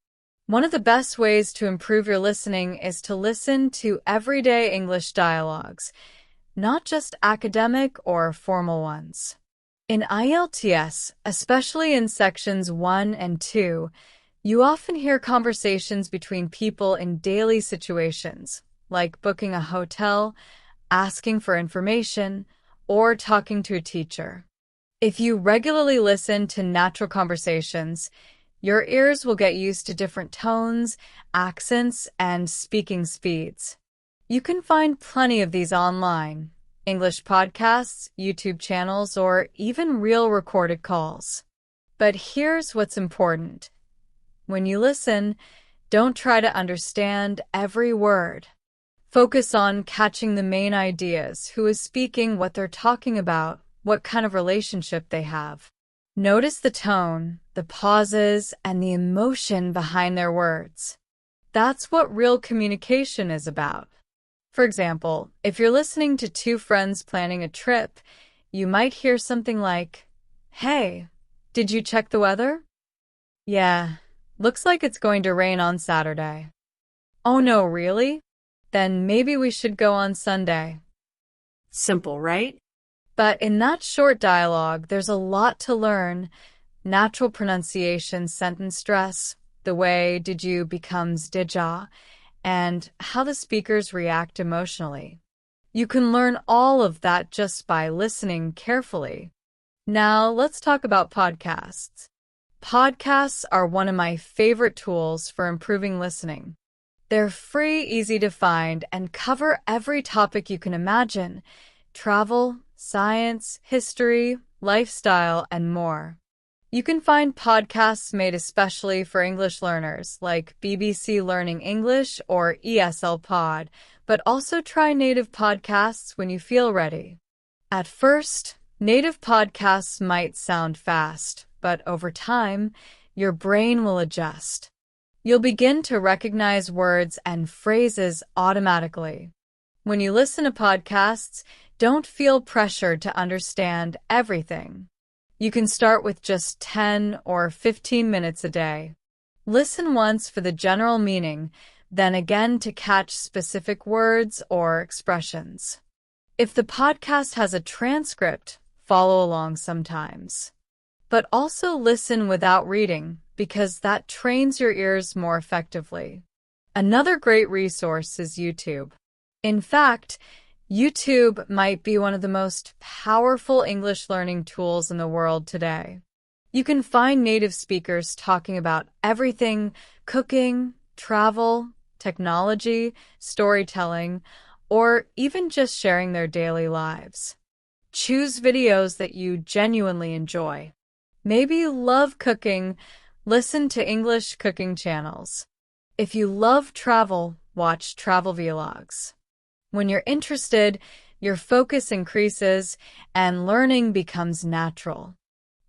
[SPEAKER 1] One of the best ways to improve your listening is to listen to everyday English dialogues, not just academic or formal ones. In IELTS, especially in sections 1 and 2, you often hear conversations between people in daily situations, like booking a hotel, asking for information, or talking to a teacher. If you regularly listen to natural conversations, your ears will get used to different tones, accents, and speaking speeds. You can find plenty of these online, English podcasts, YouTube channels, or even real recorded calls. But here's what's important. When you listen, don't try to understand every word. Focus on catching the main ideas, who is speaking, what they're talking about, what kind of relationship they have. Notice the tone, the pauses, and the emotion behind their words. That's what real communication is about. For example, if you're listening to 2 friends planning a trip, you might hear something like, "Hey, did you check the weather?" "Yeah, looks like it's going to rain on Saturday." "Oh no, really? Then maybe we should go on Sunday."
[SPEAKER 2] Simple, right?
[SPEAKER 1] But in that short dialogue, there's a lot to learn. Natural pronunciation, sentence stress, the way did you becomes did ya, and how the speakers react emotionally. You can learn all of that just by listening carefully. Now, let's talk about podcasts. Podcasts are one of my favorite tools for improving listening. They're free, easy to find, and cover every topic you can imagine: travel, science, history, lifestyle, and more. You can find podcasts made especially for English learners, like BBC Learning English or ESL Pod, but also try native podcasts when you feel ready. At first, native podcasts might sound fast, but over time, your brain will adjust. You'll begin to recognize words and phrases automatically. When you listen to podcasts, don't feel pressured to understand everything. You can start with just 10 or 15 minutes a day. Listen once for the general meaning, then again to catch specific words or expressions. If the podcast has a transcript, follow along sometimes. But also listen without reading, because that trains your ears more effectively. Another great resource is YouTube. In fact, YouTube might be one of the most powerful English learning tools in the world today. You can find native speakers talking about everything: cooking, travel, technology, storytelling, or even just sharing their daily lives. Choose videos that you genuinely enjoy. Maybe you love cooking, listen to English cooking channels. If you love travel, watch travel vlogs. When you're interested, your focus increases and learning becomes natural.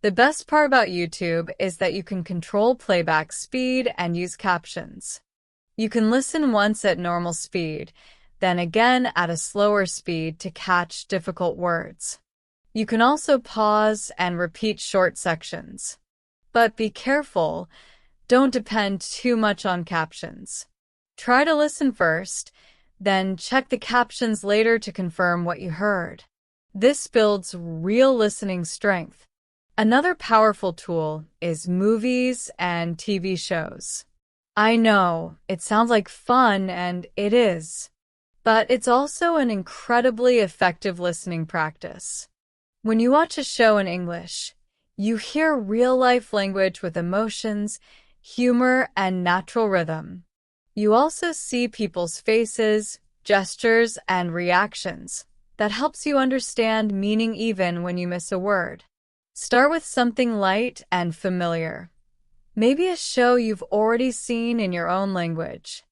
[SPEAKER 1] The best part about YouTube is that you can control playback speed and use captions. You can listen once at normal speed, then again at a slower speed to catch difficult words. You can also pause and repeat short sections. But be careful, don't depend too much on captions. Try to listen first, then check the captions later to confirm what you heard. This builds real listening strength. Another powerful tool is movies and TV shows. I know, it sounds like fun, and it is. But it's also an incredibly effective listening practice. When you watch a show in English, you hear real-life language with emotions, humor, and natural rhythm. You also see people's faces, gestures, and reactions. That helps you understand meaning even when you miss a word. Start with something light and familiar. Maybe a show you've already seen in your own language.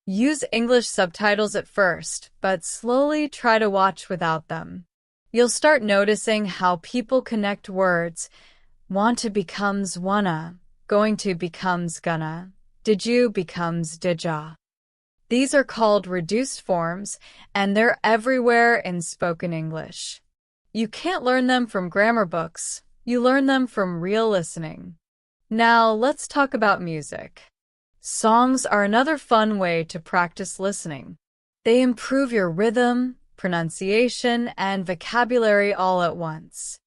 [SPEAKER 1] Use English subtitles at first, but slowly try to watch without them. You'll start noticing how people connect words. Want to becomes wanna, going to becomes gonna, did you becomes didja. These are called reduced forms, and they're everywhere in spoken English. You can't learn them from grammar books. You learn them from real listening. Now, let's talk about music. Songs are another fun way to practice listening. They improve your rhythm, pronunciation, and vocabulary all at once.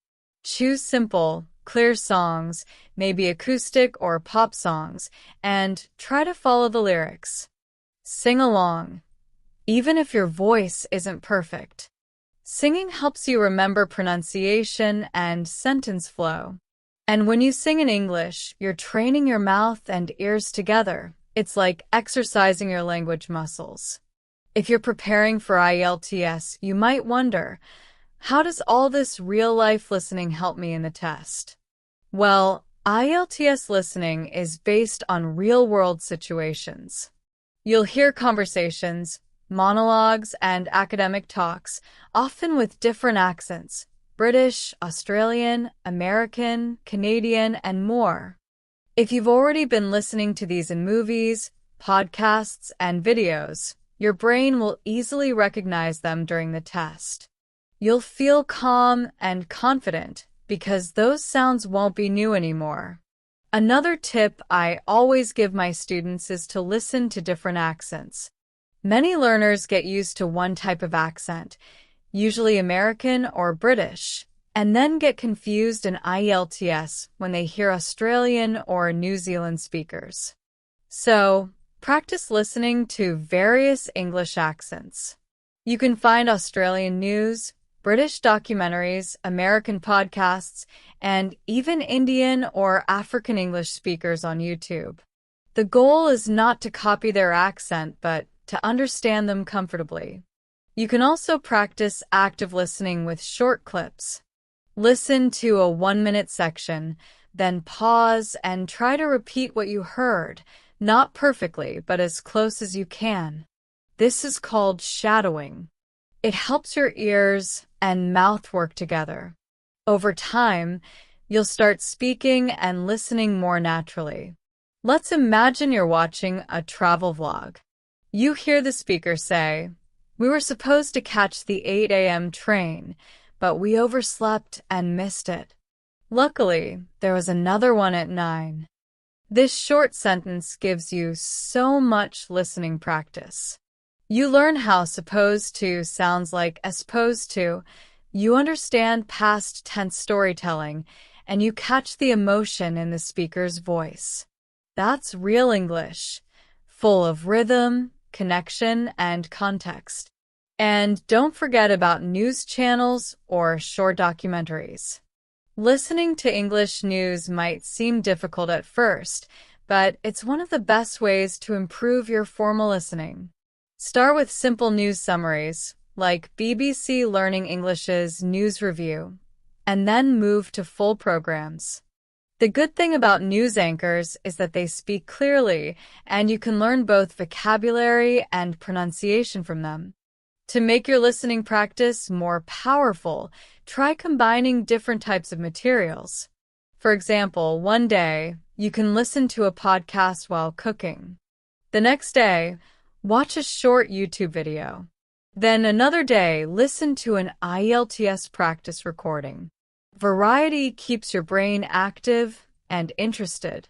[SPEAKER 1] Choose simple, clear songs, maybe acoustic or pop songs, and try to follow the lyrics. Sing along, even if your voice isn't perfect. Singing helps you remember pronunciation and sentence flow. And when you sing in English, you're training your mouth and ears together. It's like exercising your language muscles. If you're preparing for IELTS, you might wonder, how does all this real-life listening help me in the test? Well, IELTS listening is based on real-world situations. You'll hear conversations, monologues, and academic talks, often with different accents: British, Australian, American, Canadian, and more. If you've already been listening to these in movies, podcasts, and videos, your brain will easily recognize them during the test. You'll feel calm and confident because those sounds won't be new anymore. Another tip I always give my students is to listen to different accents. Many learners get used to one type of accent, usually American or British, and then get confused in IELTS when they hear Australian or New Zealand speakers. So, practice listening to various English accents. You can find Australian news, British documentaries, American podcasts, and even Indian or African English speakers on YouTube. The goal is not to copy their accent, but to understand them comfortably. You can also practice active listening with short clips. Listen to a 1-minute section, then pause and try to repeat what you heard, not perfectly, but as close as you can. This is called shadowing. It helps your ears and mouth work together. Over time, you'll start speaking and listening more naturally. Let's imagine you're watching a travel vlog. You hear the speaker say, "We were supposed to catch the 8 a.m. train, but we overslept and missed it. Luckily, there was another one at 9. This short sentence gives you so much listening practice. You learn how supposed to sounds like as opposed to, you understand past tense storytelling, and you catch the emotion in the speaker's voice. That's real English, full of rhythm, connection, and context. And don't forget about news channels or short documentaries. Listening to English news might seem difficult at first, but it's one of the best ways to improve your formal listening. Start with simple news summaries, like BBC Learning English's News Review, and then move to full programs. The good thing about news anchors is that they speak clearly, and you can learn both vocabulary and pronunciation from them. To make your listening practice more powerful, try combining different types of materials. For example, one day, you can listen to a podcast while cooking. The next day, watch a short YouTube video. Then another day, listen to an IELTS practice recording. Variety keeps your brain active and interested.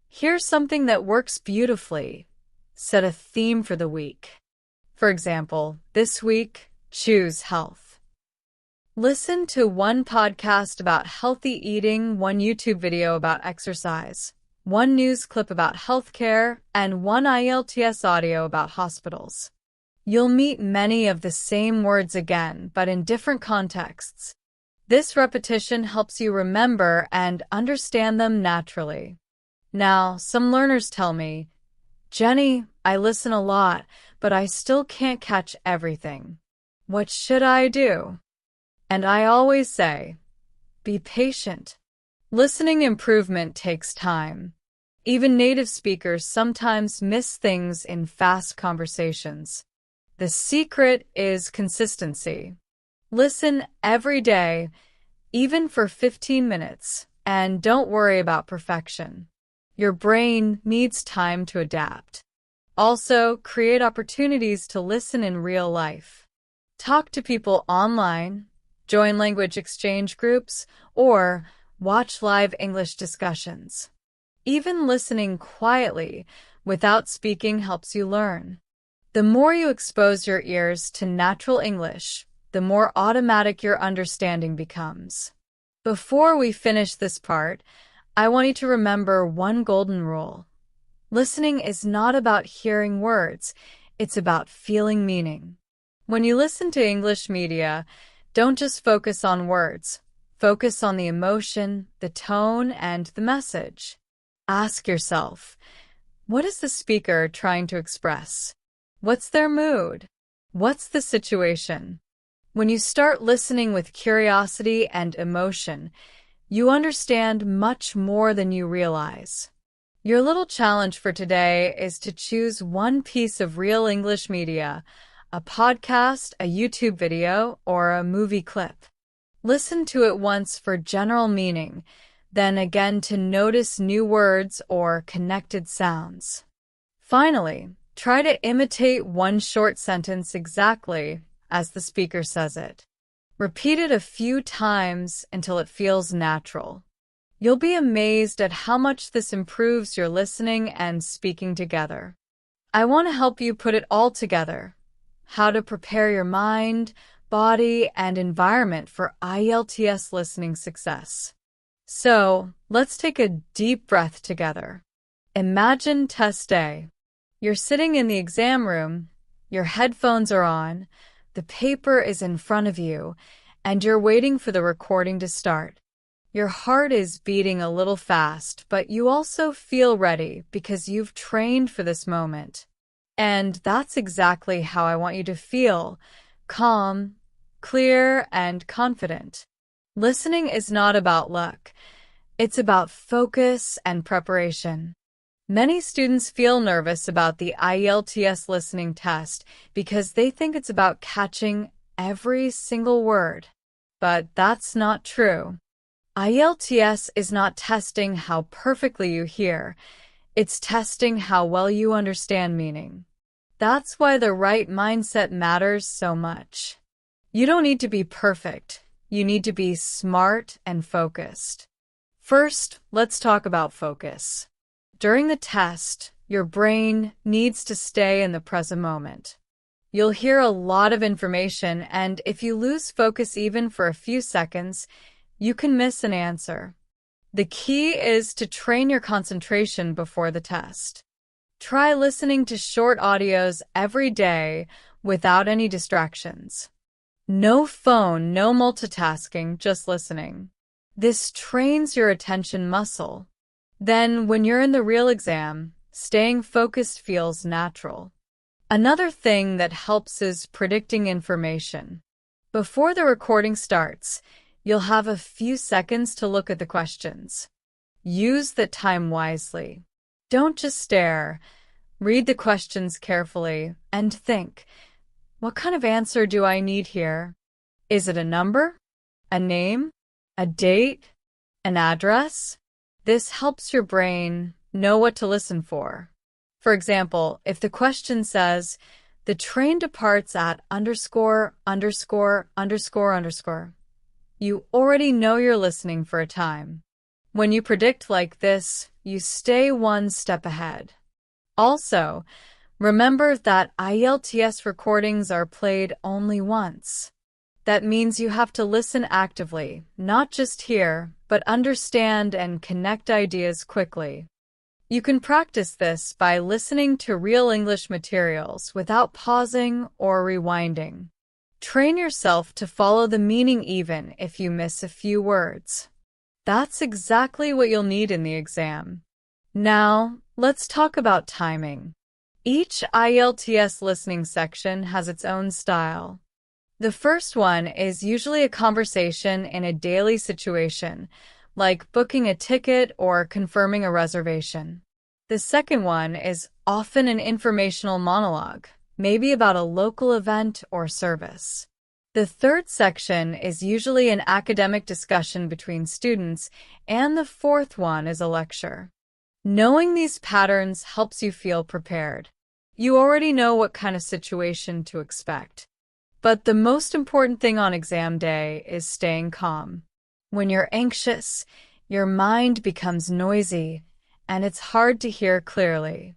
[SPEAKER 1] Here's something that works beautifully. Set a theme for the week. For example, this week, choose health. Listen to one podcast about healthy eating, one YouTube video about exercise, one news clip about healthcare, and one IELTS audio about hospitals. You'll meet many of the same words again, but in different contexts. This repetition helps you remember and understand them naturally. Now, some learners tell me, "Jenney, I listen a lot, but I still can't catch everything. What should I do?" And I always say, be patient. Listening improvement takes time. Even native speakers sometimes miss things in fast conversations. The secret is consistency. Listen every day, even for 15 minutes, and don't worry about perfection. Your brain needs time to adapt. Also, create opportunities to listen in real life. Talk to people online, join language exchange groups, or watch live English discussions. Even listening quietly without speaking helps you learn. The more you expose your ears to natural English, the more automatic your understanding becomes. Before we finish this part, I want you to remember one golden rule. Listening is not about hearing words, it's about feeling meaning. When you listen to English media, don't just focus on words. Focus on the emotion, the tone, and the message. Ask yourself, what is the speaker trying to express? What's their mood? What's the situation? When you start listening with curiosity and emotion, you understand much more than you realize. Your little challenge for today is to choose one piece of real English media, a podcast, a YouTube video, or a movie clip. Listen to it once for general meaning, then again to notice new words or connected sounds. Finally, try to imitate one short sentence exactly as the speaker says it. Repeat it a few times until it feels natural. You'll be amazed at how much this improves your listening and speaking together. I want to help you put it all together. How to prepare your mind, body, and environment for IELTS listening success. So, let's take a deep breath together. Imagine test day. You're sitting in the exam room, your headphones are on, the paper is in front of you, and you're waiting for the recording to start. Your heart is beating a little fast, but you also feel ready because you've trained for this moment. And that's exactly how I want you to feel: calm, clear, and confident. Listening is not about luck. It's about focus and preparation. Many students feel nervous about the IELTS listening test because they think it's about catching every single word. But that's not true. IELTS is not testing how perfectly you hear. It's testing how well you understand meaning. That's why the right mindset matters so much. You don't need to be perfect. You need to be smart and focused. First, let's talk about focus. During the test, your brain needs to stay in the present moment. You'll hear a lot of information, and if you lose focus even for a few seconds, you can miss an answer. The key is to train your concentration before the test. Try listening to short audios every day without any distractions. No phone, no multitasking, just listening. This trains your attention muscle. Then, when you're in the real exam, staying focused feels natural. Another thing that helps is predicting information. Before the recording starts, you'll have a few seconds to look at the questions. Use that time wisely. Don't just stare. Read the questions carefully and think, what kind of answer do I need here? Is it a number? A name? A date? An address? This helps your brain know what to listen for. For example, if the question says, the train departs at underscore, underscore, underscore, underscore, you already know you're listening for a time. When you predict like this, you stay one step ahead. Also, remember that IELTS recordings are played only once. That means you have to listen actively, not just hear, but understand and connect ideas quickly. You can practice this by listening to real English materials without pausing or rewinding. Train yourself to follow the meaning even if you miss a few words. That's exactly what you'll need in the exam. Now, let's talk about timing. Each IELTS listening section has its own style. The first one is usually a conversation in a daily situation, like booking a ticket or confirming a reservation. The second one is often an informational monologue, maybe about a local event or service. The third section is usually an academic discussion between students, and the fourth one is a lecture. Knowing these patterns helps you feel prepared. You already know what kind of situation to expect. But the most important thing on exam day is staying calm. When you're anxious, your mind becomes noisy, and it's hard to hear clearly.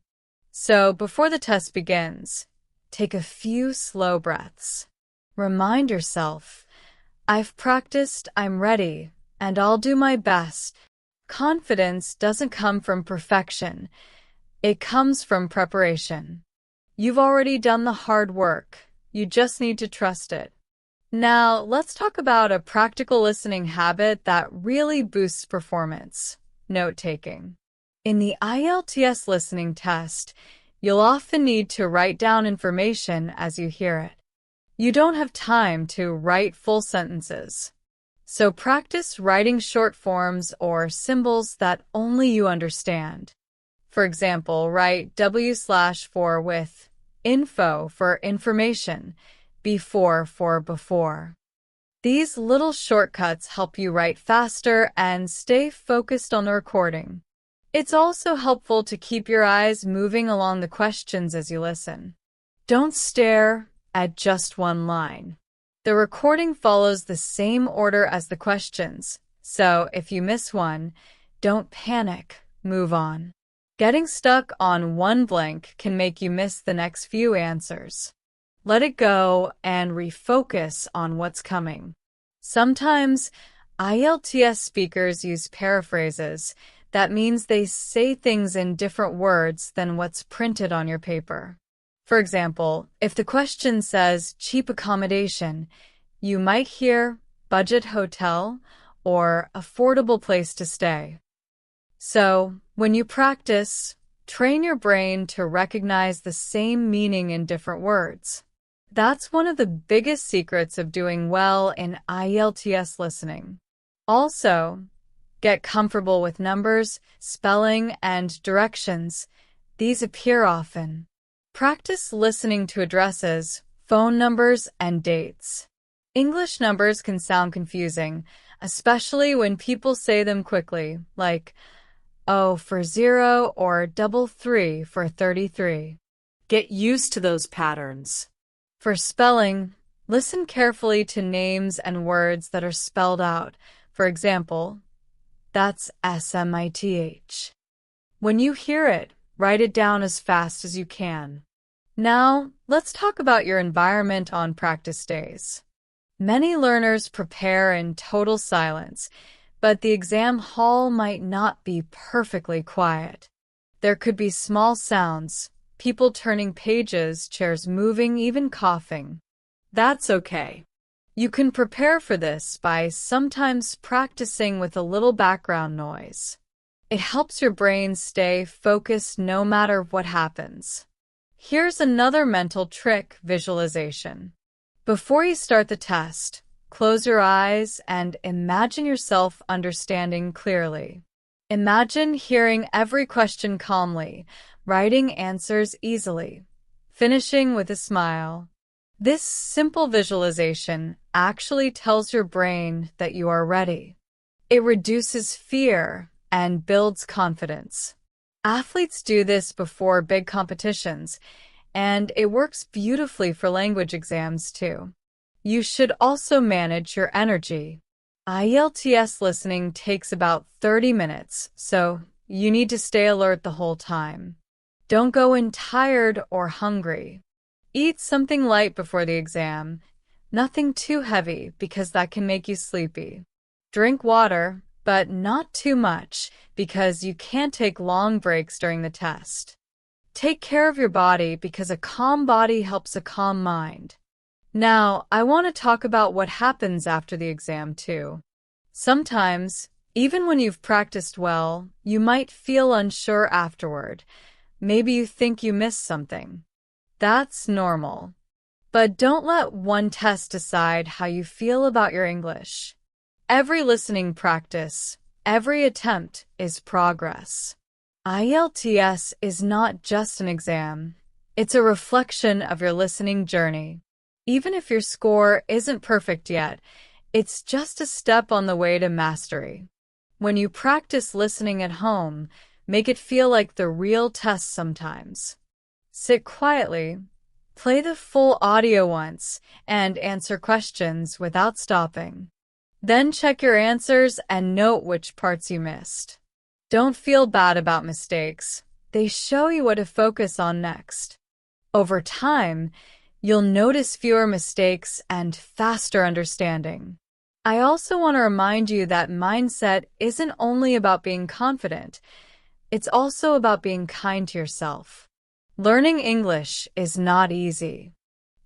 [SPEAKER 1] So before the test begins, take a few slow breaths. Remind yourself, I've practiced, I'm ready, and I'll do my best. Confidence doesn't come from perfection. It comes from preparation. You've already done the hard work. You just need to trust it. Now, let's talk about a practical listening habit that really boosts performance: note-taking. In the IELTS listening test, you'll often need to write down information as you hear it. You don't have time to write full sentences. So practice writing short forms or symbols that only you understand. For example, write W/4 with info for information, before for before. These little shortcuts help you write faster and stay focused on the recording. It's also helpful to keep your eyes moving along the questions as you listen. Don't stare at just one line. The recording follows the same order as the questions, so if you miss one, don't panic, move on. Getting stuck on one blank can make you miss the next few answers. Let it go and refocus on what's coming. Sometimes, IELTS speakers use paraphrases. That means they say things in different words than what's printed on your paper. For example, if the question says cheap accommodation, you might hear budget hotel, or affordable place to stay. So, when you practice, train your brain to recognize the same meaning in different words. That's one of the biggest secrets of doing well in IELTS listening. Also, get comfortable with numbers, spelling, and directions. These appear often. Practice listening to addresses, phone numbers, and dates. English numbers can sound confusing, especially when people say them quickly, like O for 0 or 33 for 33.
[SPEAKER 2] Get used to those patterns.
[SPEAKER 1] For spelling, listen carefully to names and words that are spelled out. For example, that's SMITH. When you hear it, write it down as fast as you can. Now, let's talk about your environment on practice days. Many learners prepare in total silence, but the exam hall might not be perfectly quiet. There could be small sounds, people turning pages, chairs moving, even coughing. That's okay. You can prepare for this by sometimes practicing with a little background noise. It helps your brain stay focused no matter what happens. Here's another mental trick: visualization. Before you start the test, close your eyes and imagine yourself understanding clearly. Imagine hearing every question calmly, writing answers easily, finishing with a smile. This simple visualization actually tells your brain that you are ready. It reduces fear and builds confidence. Athletes do this before big competitions, and it works beautifully for language exams too. You should also manage your energy. IELTS listening takes about 30 minutes, so you need to stay alert the whole time. Don't go in tired or hungry. Eat something light before the exam, nothing too heavy because that can make you sleepy. Drink water, but not too much because you can't take long breaks during the test. Take care of your body because a calm body helps a calm mind. Now, I want to talk about what happens after the exam too. Sometimes, even when you've practiced well, you might feel unsure afterward. Maybe you think you missed something. That's normal. But don't let one test decide how you feel about your English. Every listening practice, every attempt is progress. IELTS is not just an exam. It's a reflection of your listening journey. Even if your score isn't perfect yet, it's just a step on the way to mastery. When you practice listening at home, make it feel like the real test sometimes. Sit quietly, play the full audio once, and answer questions without stopping. Then check your answers and note which parts you missed. Don't feel bad about mistakes. They show you what to focus on next. Over time, you'll notice fewer mistakes and faster understanding. I also want to remind you that mindset isn't only about being confident. It's also about being kind to yourself. Learning English is not easy.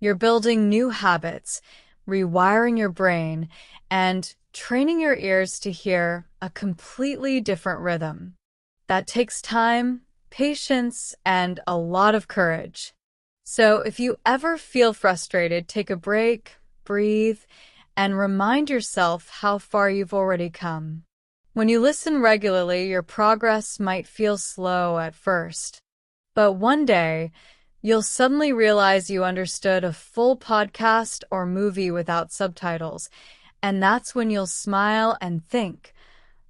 [SPEAKER 1] You're building new habits, rewiring your brain, and training your ears to hear a completely different rhythm. That takes time, patience, and a lot of courage. So if you ever feel frustrated, take a break, breathe, and remind yourself how far you've already come. When you listen regularly, your progress might feel slow at first. But one day, you'll suddenly realize you understood a full podcast or movie without subtitles, and that's when you'll smile and think,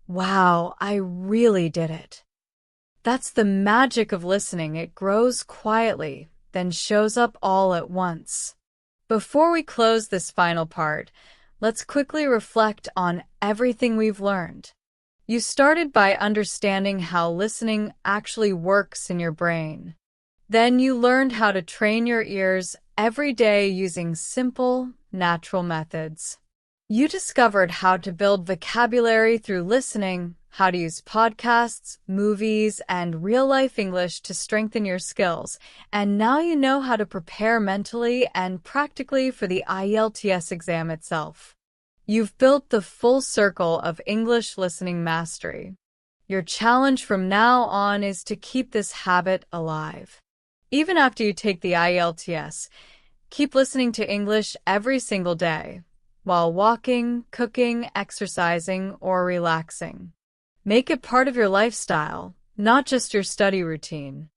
[SPEAKER 1] "Wow, I really did it." That's the magic of listening. It grows quietly, then shows up all at once. Before we close this final part, let's quickly reflect on everything we've learned. You started by understanding how listening actually works in your brain. Then you learned how to train your ears every day using simple, natural methods. You discovered how to build vocabulary through listening, how to use podcasts, movies, and real-life English to strengthen your skills, and now you know how to prepare mentally and practically for the IELTS exam itself. You've built the full circle of English listening mastery. Your challenge from now on is to keep this habit alive. Even after you take the IELTS, keep listening to English every single day, while walking, cooking, exercising, or relaxing. Make it part of your lifestyle, not just your study routine.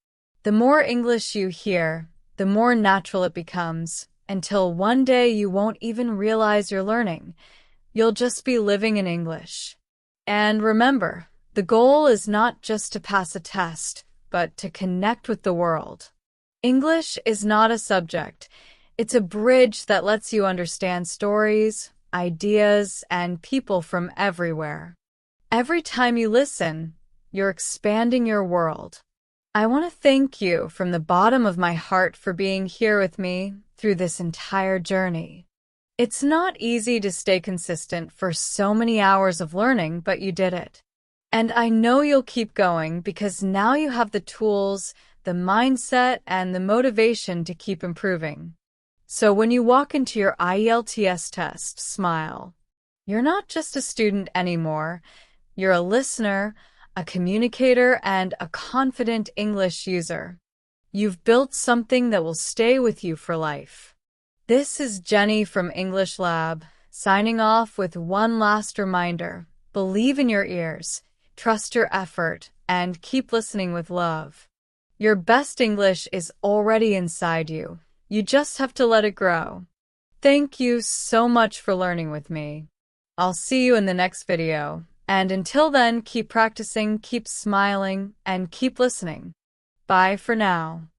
[SPEAKER 1] The more English you hear, the more natural it becomes, until one day you won't even realize you're learning. You'll just be living in English. And remember, the goal is not just to pass a test, but to connect with the world. English is not a subject. It's a bridge that lets you understand stories, ideas, and people from everywhere. Every time you listen, you're expanding your world. I want to thank you from the bottom of my heart for being here with me through this entire journey. It's not easy to stay consistent for so many hours of learning, but you did it. And I know you'll keep going because now you have the tools, the mindset, and the motivation to keep improving. So when you walk into your IELTS test, smile. You're not just a student anymore. You're a listener, a communicator, and a confident English user. You've built something that will stay with you for life. This is Jenney from English Lab, signing off with one last reminder. Believe in your ears, trust your effort, and keep listening with love. Your best English is already inside you. You just have to let it grow. Thank you so much for learning with me. I'll see you in the next video. And until then, keep practicing, keep smiling, and keep listening. Bye for now.